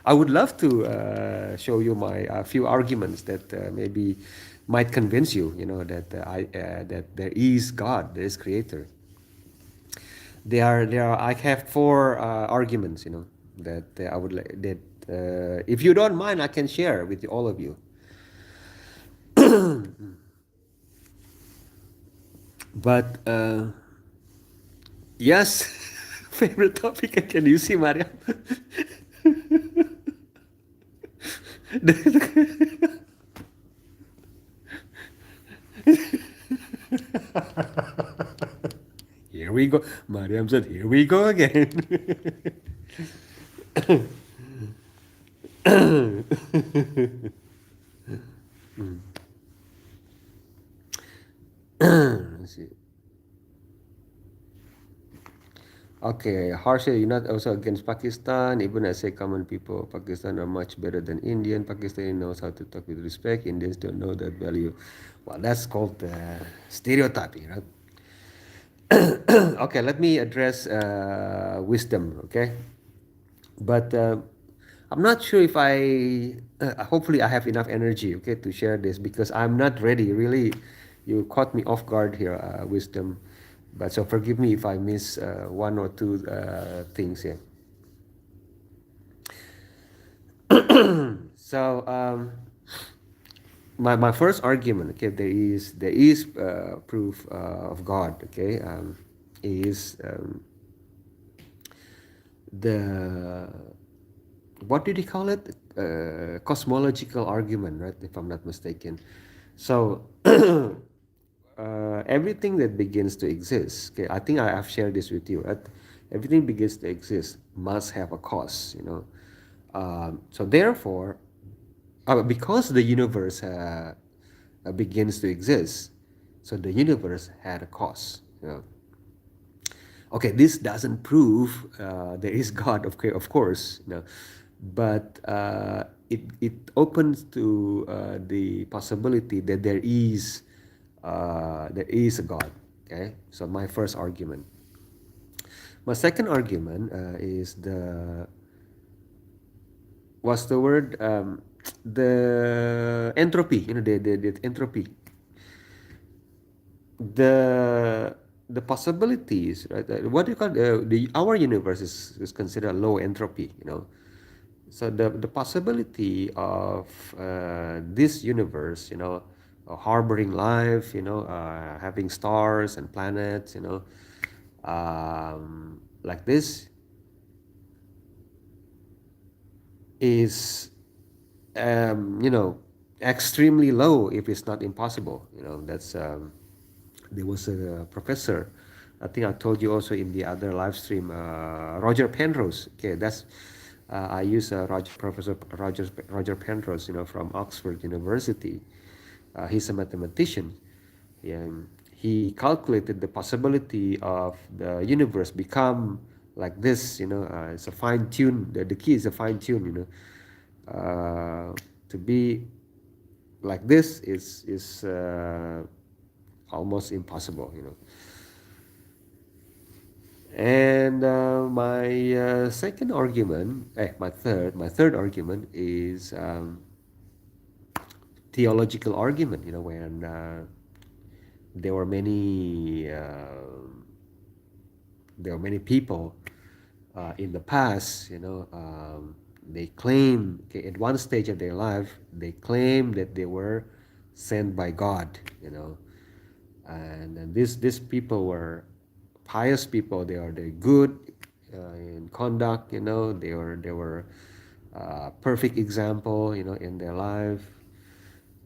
I would love to show you my few arguments that maybe might convince you, that there is God, there is Creator. I have four arguments, that I would like that if you don't mind, I can share with all of you. But yes, favorite topic. Can you see, Maria? here we go. Mariam said, here we go again. Let's see. Okay, Harsha, you're not also against Pakistan. Even I say common people of Pakistan are much better than Indian. Pakistani knows how to talk with respect. Indians don't know that value. Well, that's called stereotyping, right? Okay, let me address wisdom, okay? But I'm not sure if hopefully I have enough energy, okay, to share this because I'm not ready. Really, you caught me off guard here, wisdom. But so forgive me if I miss one or two things here. So my first argument, okay, there is proof of God, okay, is the what did he call it? Cosmological argument, right? If I'm not mistaken. So everything that begins to exist, okay, I think I've shared this with you, right? Everything begins to exist must have a cause, you know. So therefore, because the universe begins to exist, so the universe had a cause, you know. Okay, this doesn't prove there is God, of course, you know, but it opens to the possibility that there is a God. Okay, so my first argument. My second argument is what's the word, the entropy. You know, the entropy, the the possibilities, right? What do you call the our universe is considered low entropy, you know. So the possibility of this universe, you know, harboring life, you know, having stars and planets, you know, like this is you know, extremely low if it's not impossible, you know. That's there was a professor, I think I told you also in the other live stream, Roger Penrose. Okay, that's I use Professor Roger Penrose, you know, from Oxford University. He's a mathematician. And he calculated the possibility of the universe become like this, you know. It's a fine tune. The key is a fine tune, you know. To be like this is almost impossible, you know. And my second argument, my third argument is theological argument. You know, when there were many people in the past. You know, they claim, okay, at one stage of their life they claim that they were sent by God. You know, and these people were pious people. They good in conduct, you know. They were perfect example, you know, in their life.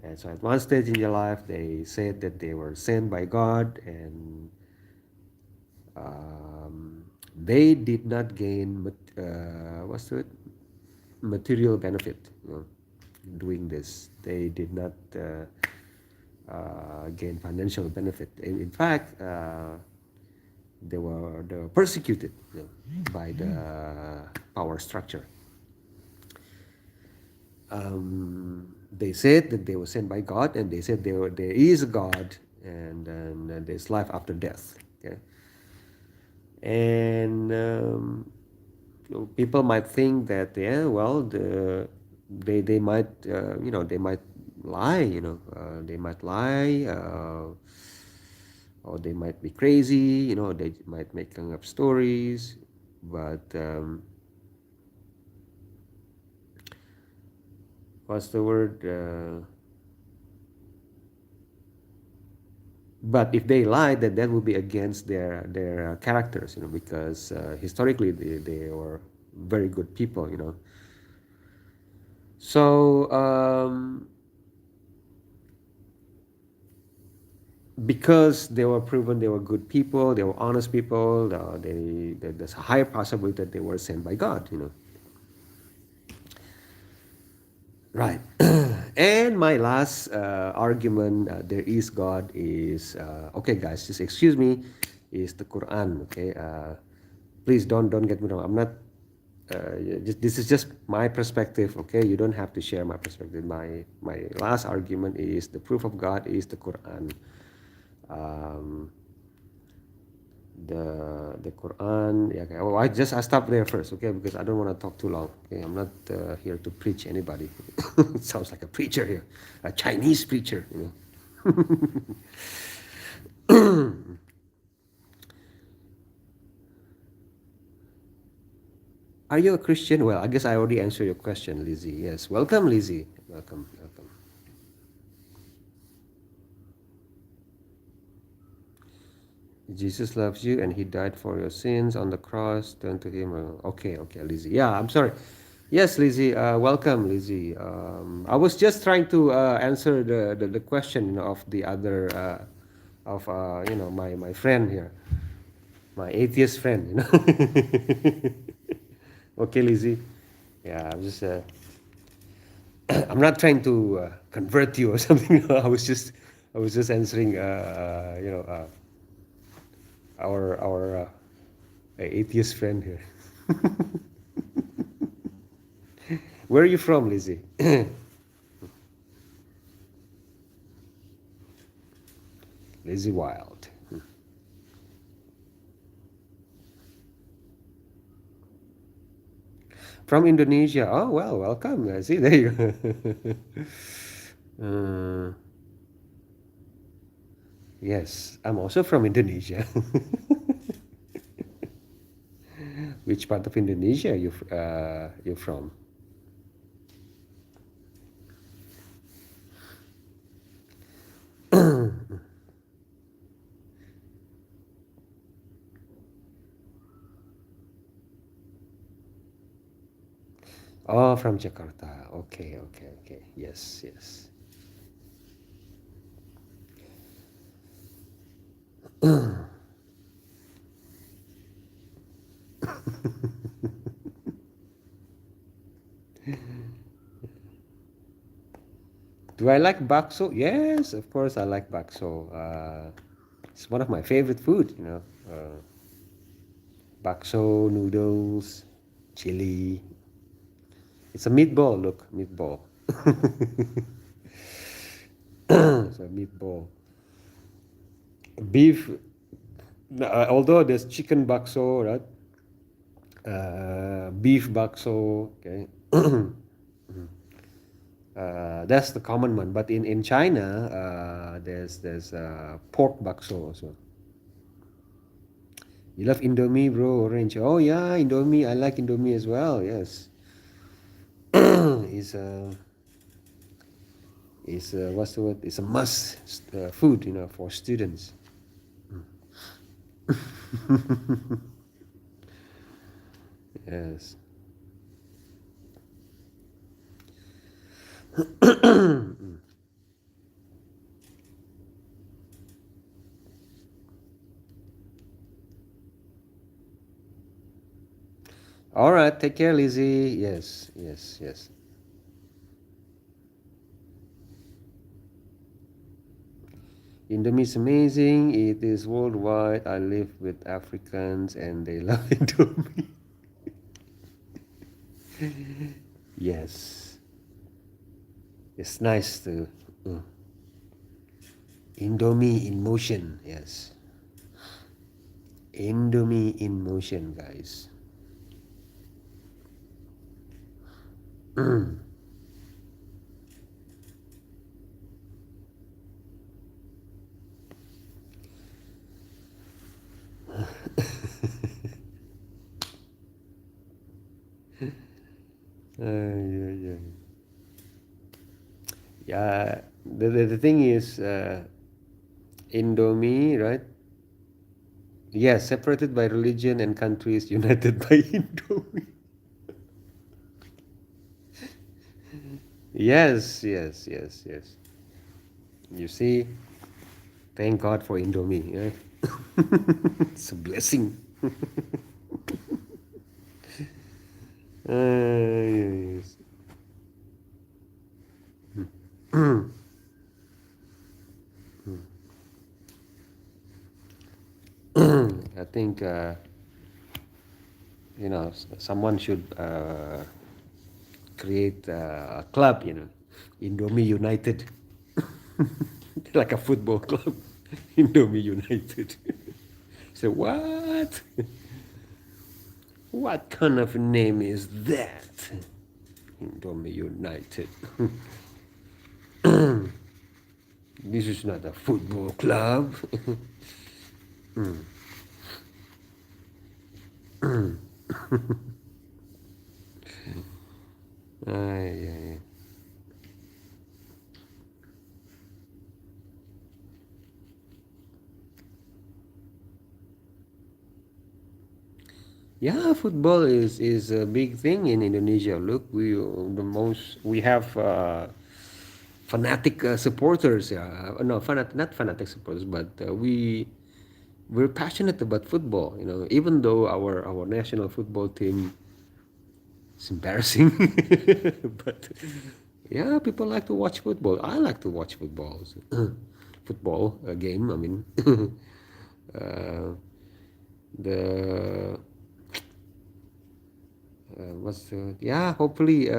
And so at one stage in their life they said that they were sent by God, and they did not gain what's it, material benefit, you know, doing this. They did not gain financial benefit. In fact, they were persecuted, you know, by the power structure. They said that they were sent by God, and they said there is a God, and there's life after death. Okay, and people might think that, yeah, well, they might you know, they might lie, you know, they might lie, or they might be crazy, you know, they might make up stories, but what's the word? But if they lie, then that will be against their characters, you know, because historically they were very good people, you know. So because they were proven they were good people, they were honest people, there's a higher possibility that they were sent by God, Right. And my last argument, there is God, is okay, guys. Just excuse me, is the Quran. Okay. Please don't get me wrong. I'm not. This is just my perspective. Okay. You don't have to share my perspective. My last argument is the proof of God is the Quran. Um, the Quran. Yeah, okay. Oh, I stop there first, okay, because I don't want to talk too long. Okay, I'm not here to preach anybody. It sounds like a preacher here, a Chinese preacher. Are you a Christian? Well, I guess I already answered your question, Lizzie. Yes, welcome, Lizzie. Welcome, welcome. Jesus loves you and he died for your sins on the cross. Turn to him. Okay, okay, Lizzie. Yeah, I'm sorry. Yes, Lizzie. Welcome, Lizzie. I was just trying to answer the question, of the other, of my friend here, my atheist friend. Okay, Lizzie. Yeah, I'm just. I'm not trying to convert you or something. I was just answering. Our atheist friend here. Where are you from, Lizzie? Lizzie Wild. From Indonesia. Oh, well, welcome. See, there you go. Yes, I'm also from Indonesia. Which part of Indonesia you're from? Oh, from Jakarta. Okay, okay, okay. Yes, yes. Do I like bakso? Yes, of course I like bakso. It's one of my favorite food. Bakso, noodles, chili. It's a meatball, look, meatball. It's a meatball. Beef, although there's chicken bakso, right? Beef bakso, okay. That's the common one. But in China, there's pork bakso also. You love Indomie, bro? Orange. Oh yeah, Indomie. I like Indomie as well. Yes. is what's the word? It's a must food, for students. Yes. All right. Take care, Lizzie. Yes. Yes. Yes. Indomie is amazing. It is worldwide. I live with Africans and they love Indomie. Yes. It's nice to. Indomie in motion. Yes. Indomie in motion, guys. Yeah, yeah. Yeah, the thing is, Indomie, right? Yes, separated by religion and countries, united by Indomie. Yes, yes, yes, yes. You see, Thank God for Indomie. Right? It's a blessing. Yes. I think someone should create a club. Indomie United, like a football club. Indomie United. So what? What kind of name is that? Indomie United. This is not a football club. Ay, ay, ay. Yeah, football is a big thing in Indonesia. Look, we have fanatic supporters. Yeah, no, not fanatic supporters, but we're passionate about football. Even though our national football team is embarrassing, but yeah, people like to watch football. I like to watch football. Football game. I mean, uh, the what's the yeah. Hopefully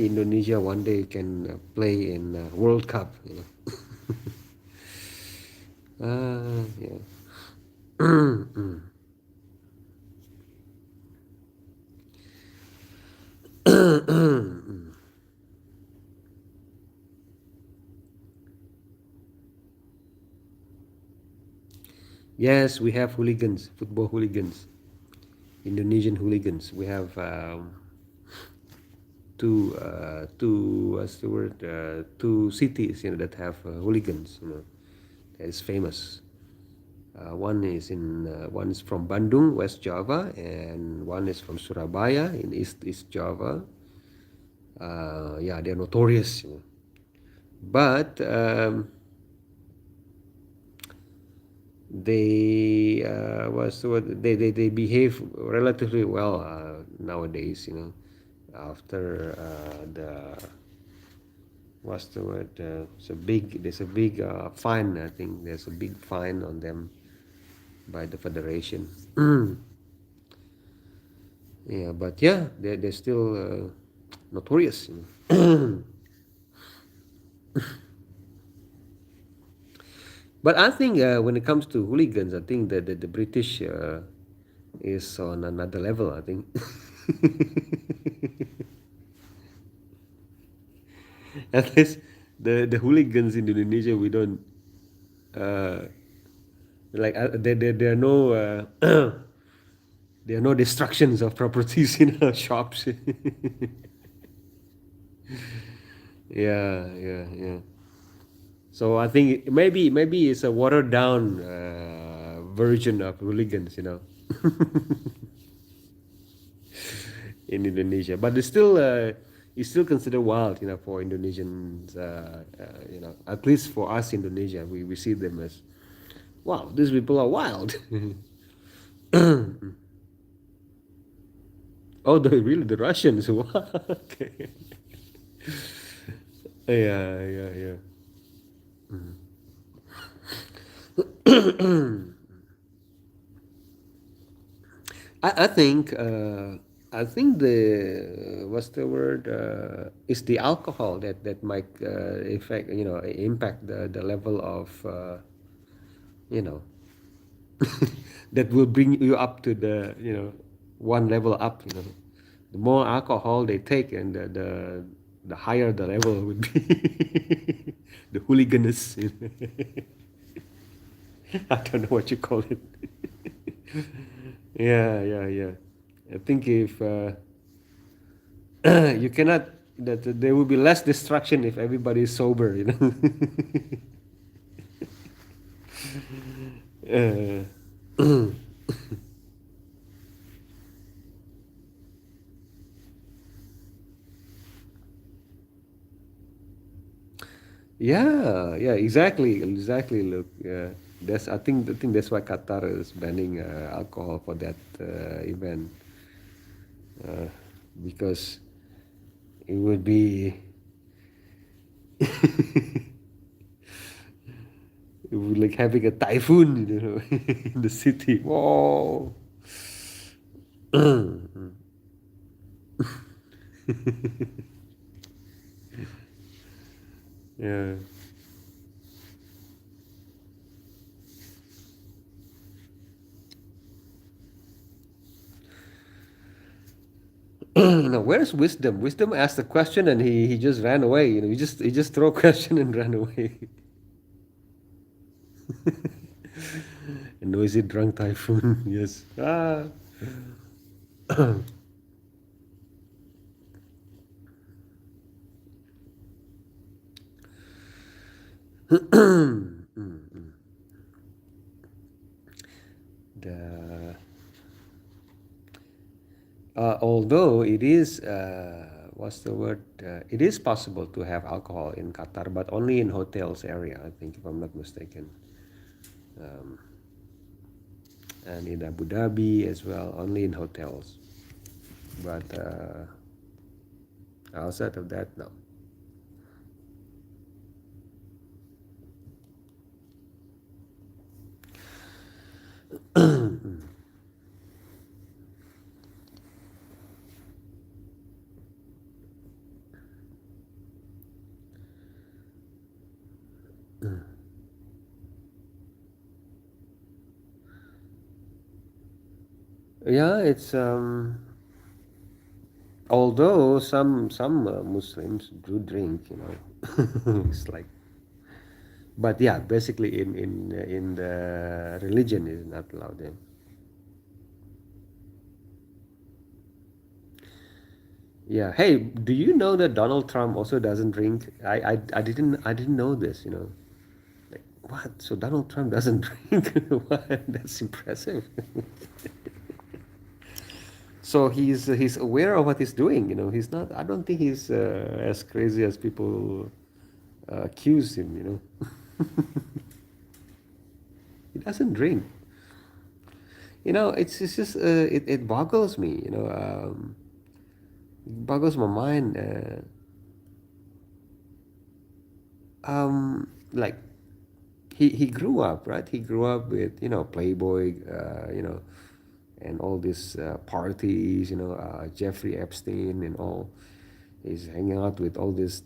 Indonesia one day can play in World Cup. Yeah. Yes, we have hooligans, football hooligans, Indonesian hooligans. We have two what's the word? Two cities, that have hooligans. That is famous. One is from Bandung, West Java, and one is from Surabaya in East Java. Yeah, they're notorious. But they behave relatively well nowadays. After the what's the word? There's a big fine. I think there's a big fine on them by the federation. Yeah, but yeah, they're still notorious. But I think when it comes to hooligans, I think that the British is on another level. I think. At least the hooligans in Indonesia, we don't uh, like there are no there are no destructions of properties in our shops. Yeah, yeah, yeah. So I think maybe it's a watered down version of hooligans. In Indonesia, but it's still considered wild, for Indonesians. At least for us, Indonesia, we see them as, wow, these people are wild. Oh, really the Russians? Wow. Okay. Yeah, yeah, yeah. I think the what's the word is the alcohol that might impact the level of you know that will bring you up to the one level up. The more alcohol they take, and the higher the level would be. The hooliganous. I don't know what you call it. Yeah, yeah, yeah. I think if you cannot, that there will be less destruction if everybody is sober. uh, Yeah, yeah, exactly, exactly. Look, yeah, that's I think that's why Qatar is banning alcohol for that event, uh, because it would be it would be like having a typhoon, in the city. Whoa. Yeah. Where's wisdom? Wisdom asked the question and he just ran away. He just throw a question and ran away. A noisy drunk typhoon. Yes. Ah. the Although it is what's the word? It is possible to have alcohol in Qatar, but only in hotels area. I think, if I'm not mistaken, um, and in Abu Dhabi as well, only in hotels. But outside of that, no. Yeah, it's although some Muslims do drink, it's like, but yeah, basically in the religion is not allowed. Then. Yeah. Hey, do you know that Donald Trump also doesn't drink? I didn't know this. Like what? So Donald Trump doesn't drink? What? That's impressive. So he's aware of what he's doing. He's not. I don't think he's as crazy as people accuse him. He doesn't drink. It's just it boggles me. It boggles my mind. Like he grew up, right. He grew up with Playboy, and all these parties. Jeffrey Epstein and all. He's hanging out with all this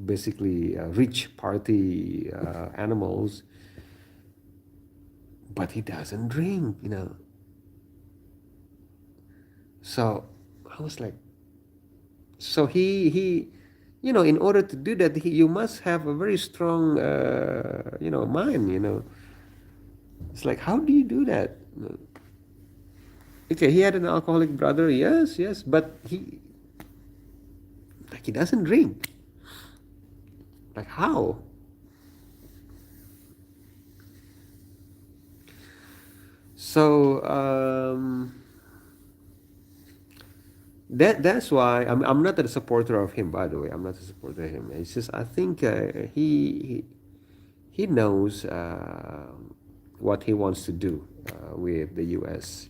basically rich party animals, but he doesn't drink. So I was like, so he in order to do that, you must have a very strong mind. It's like, how do you do that? Okay, he had an alcoholic brother, yes, yes, but he doesn't drink. Like, how? So that's why I'm not a supporter of him. By the way, I'm not a supporter of him. It's just I think he knows what he wants to do with the U.S.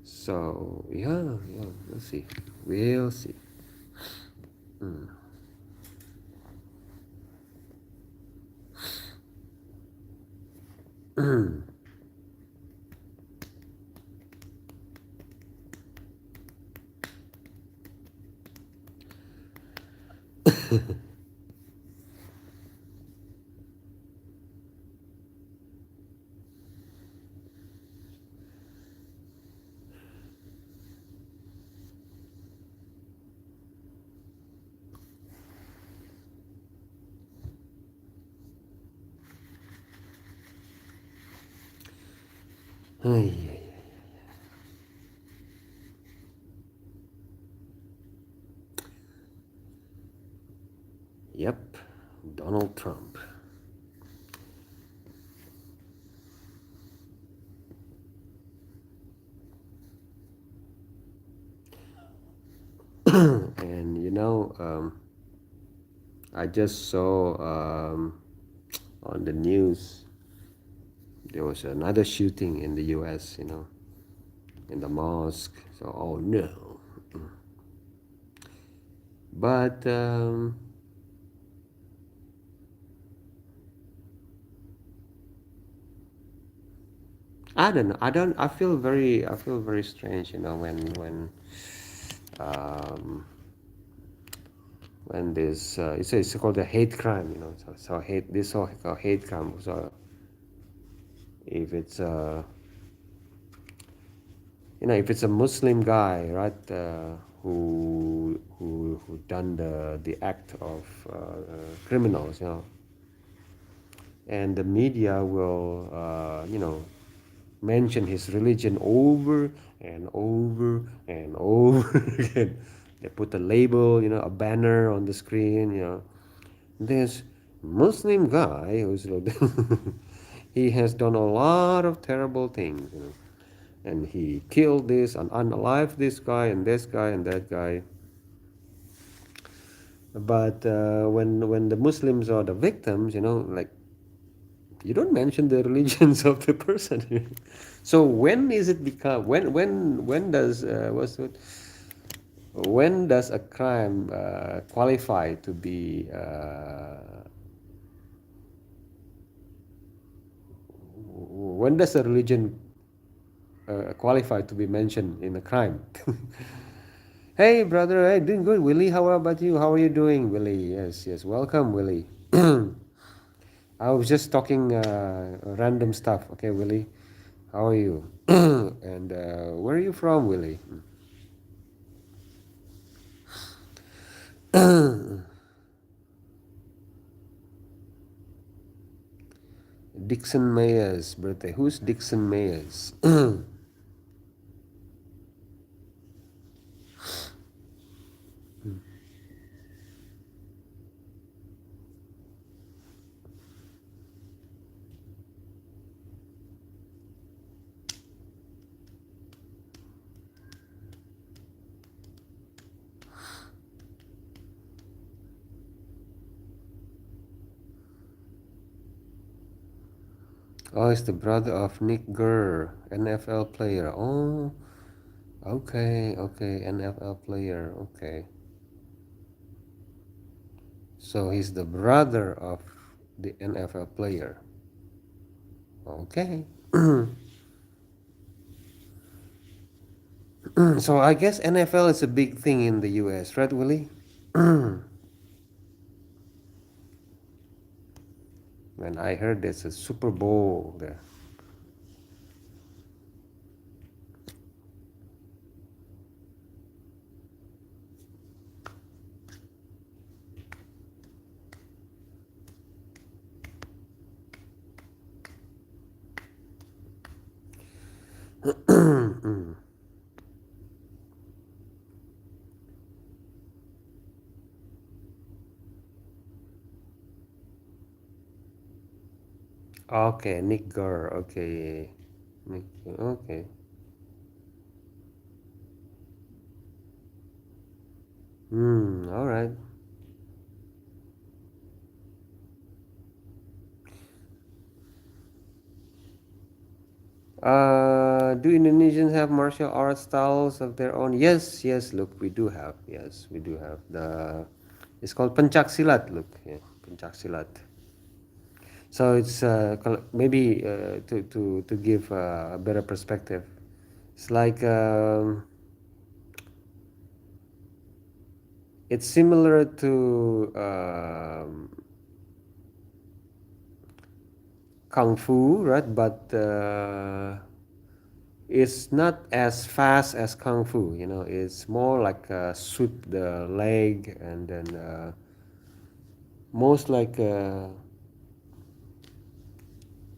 So yeah, yeah. We'll see. We'll see. Ay, ay, ay. Yep, Donald Trump. And I just saw on the news there was another shooting in the U.S. In the mosque. So oh no, but I don't know. I don't. I feel very. I feel very strange. Um, when this it's called a hate crime. So hate this all called hate crime. So if it's if it's a Muslim guy, right, who done the act of criminals, and the media will mention his religion over and over and over again. They put a label, a banner on the screen, this Muslim guy who's he has done a lot of terrible things, and he killed this and unalived this guy and this guy and that guy. But when the Muslims are the victims, like you don't mention the religions of the person. So when is it become when does what's it when does a crime qualify to be when does a religion qualify to be mentioned in a crime? Hey brother, hey, doing good, Willie. How about you? How are you doing, Willie? Yes, yes, welcome, Willie. I was just talking random stuff. Okay, Willie, how are you? And where are you from, Willie? Dixon Mayer's birthday. Who's Dixon Mayers? Oh, it's the brother of Nick Gurr, NFL player. Oh, okay, okay, NFL player. Okay, so he's the brother of the NFL player. Okay. So I guess NFL is a big thing in the US, right, Willie? When I heard there's a Super Bowl there. Okay, Nick Gurr. Okay, Nick. Okay. All right. Do Indonesians have martial art styles of their own? Yes, yes. Look, we do have. Yes, we do have the. It's called pencak silat. Look, yeah, pencak silat. So it's maybe to give a better perspective. It's like it's similar to kung fu, right? But it's not as fast as kung fu. It's more like sweep the leg and then most like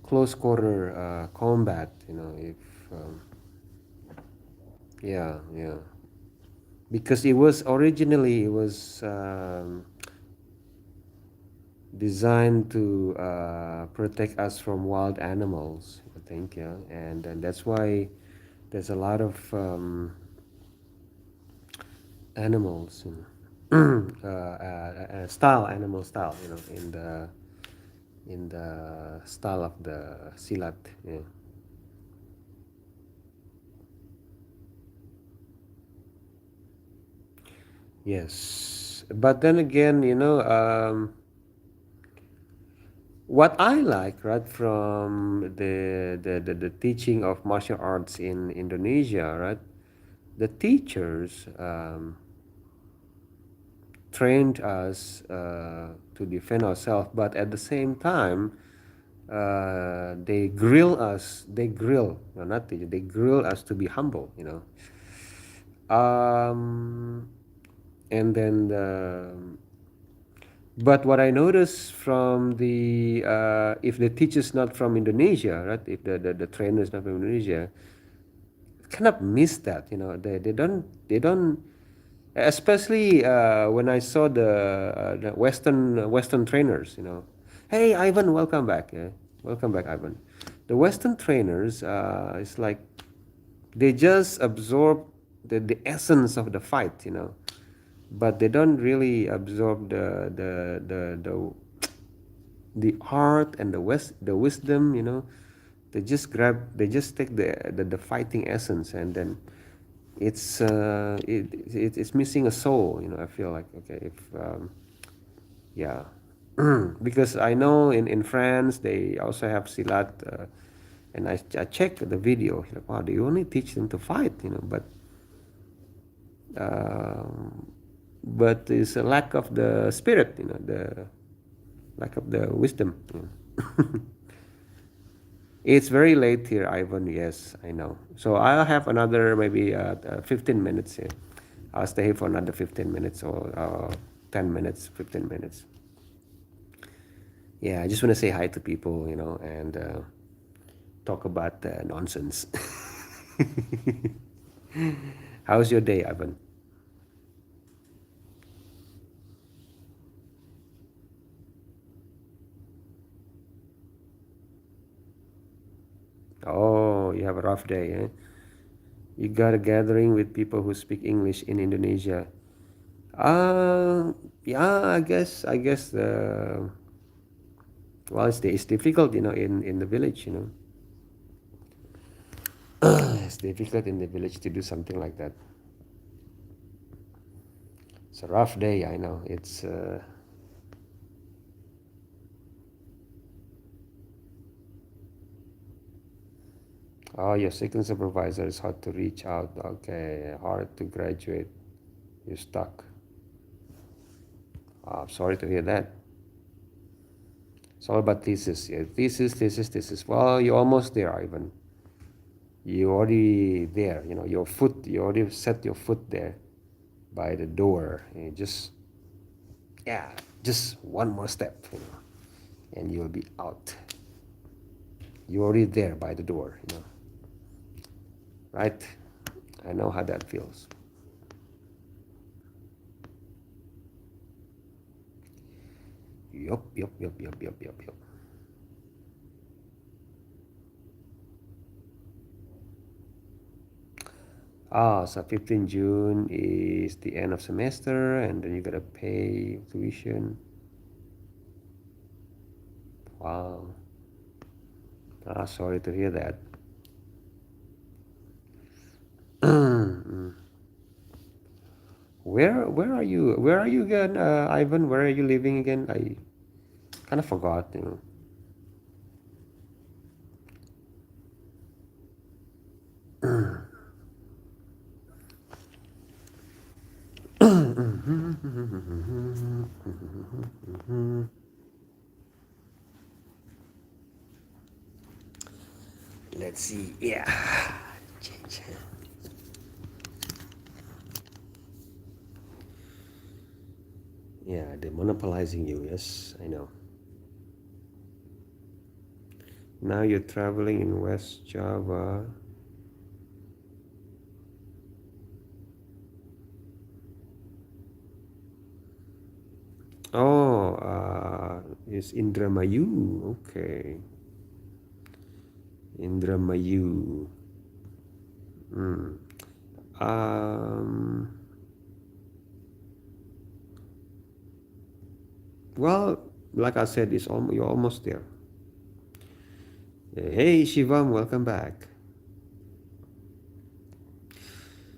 close quarter combat. If yeah, yeah, because it was designed to protect us from wild animals, I think, yeah, and that's why there's a lot of animals. style, animal style, in the style of the silat. Yeah. Yes, but then again, what I like, right, from the teaching of martial arts in Indonesia, right, the teachers trained us to defend ourselves, but at the same time, they grill us. They grill, no, not teach. They grill us to be humble. Um, and then but what I notice from the if the teacher's not from Indonesia, right? If the trainer is not from Indonesia, kind of miss that. They don't, especially when I saw the Western trainers. Hey Ivan, welcome back. Yeah? Welcome back, Ivan. The Western trainers, it's like they just absorb the essence of the fight. But they don't really absorb the art and the wisdom. They just take the fighting essence, and then it's missing a soul. I feel like, okay, if yeah. Because I know in France they also have silat, and I checked the video, like, wow, they only teach them to fight. Um, but it's a lack of the spirit, the lack of the wisdom. It's very late here, Ivan. Yes, I know. So I'll have another maybe 15 minutes here. I'll stay here for another 15 minutes or 10 minutes, 15 minutes. Yeah, I just want to say hi to people, and talk about nonsense. How's your day, Ivan? Oh, you have a rough day, eh? You got a gathering with people who speak English in Indonesia. Yeah, I guess well, it's difficult, in the village, it's difficult in the village to do something like that. It's a rough day, I know. It's oh, your second supervisor is hard to reach out. Okay, hard to graduate. You're stuck. Sorry to hear that. It's all about thesis. Yeah, thesis. Well, you're almost there, Ivan. You're already there. You already set your foot there by the door. And yeah, just one more step, and you'll be out. You're already there by the door, right? I know how that feels. Yup, yup, yup, yup, yup, yup, yup. So 15 June is the end of semester, and then you gotta pay tuition. Wow. Sorry to hear that. Where are you? Where are you again, Ivan? Where are you living again? I kind of forgot. Let's see. Yeah. Change. Yeah, they're monopolizing you. Yes, I know. Now you're traveling in West Java. Oh, it's Indramayu. Okay, Indramayu. Hmm. Um, Well, like I said, you're almost there. Hey Shivam, welcome back.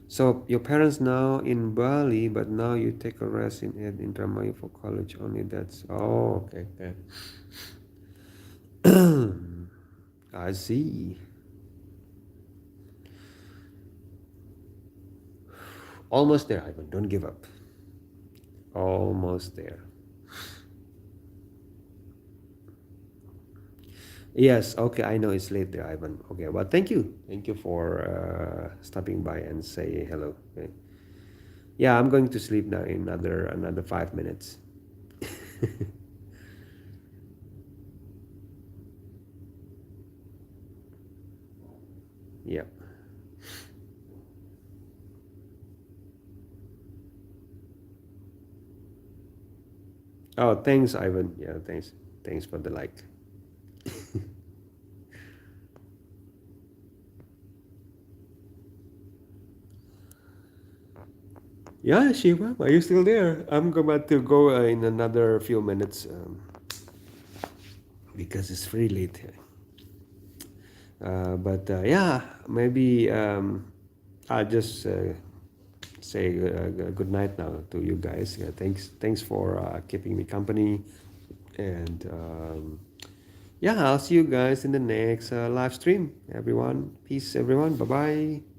So your parents now in Bali, but now you take a rest in Indramayu for college only. That's okay. I see. Almost there, Ivan. Don't give up. Almost there. Yes, okay, I know it's late there, Ivan. Okay, well, thank you. Thank you for stopping by and say hello. Okay. Yeah, I'm going to sleep now in another 5 minutes. Yeah. Oh, thanks, Ivan. Yeah, thanks. Thanks for the like. Yeah, Shiva, are you still there? I'm about to go in another few minutes because it's pretty late. But yeah, maybe I'll just say good night now to you guys. Yeah, thanks for keeping me company, and yeah, I'll see you guys in the next live stream. Everyone, peace. Everyone, bye bye.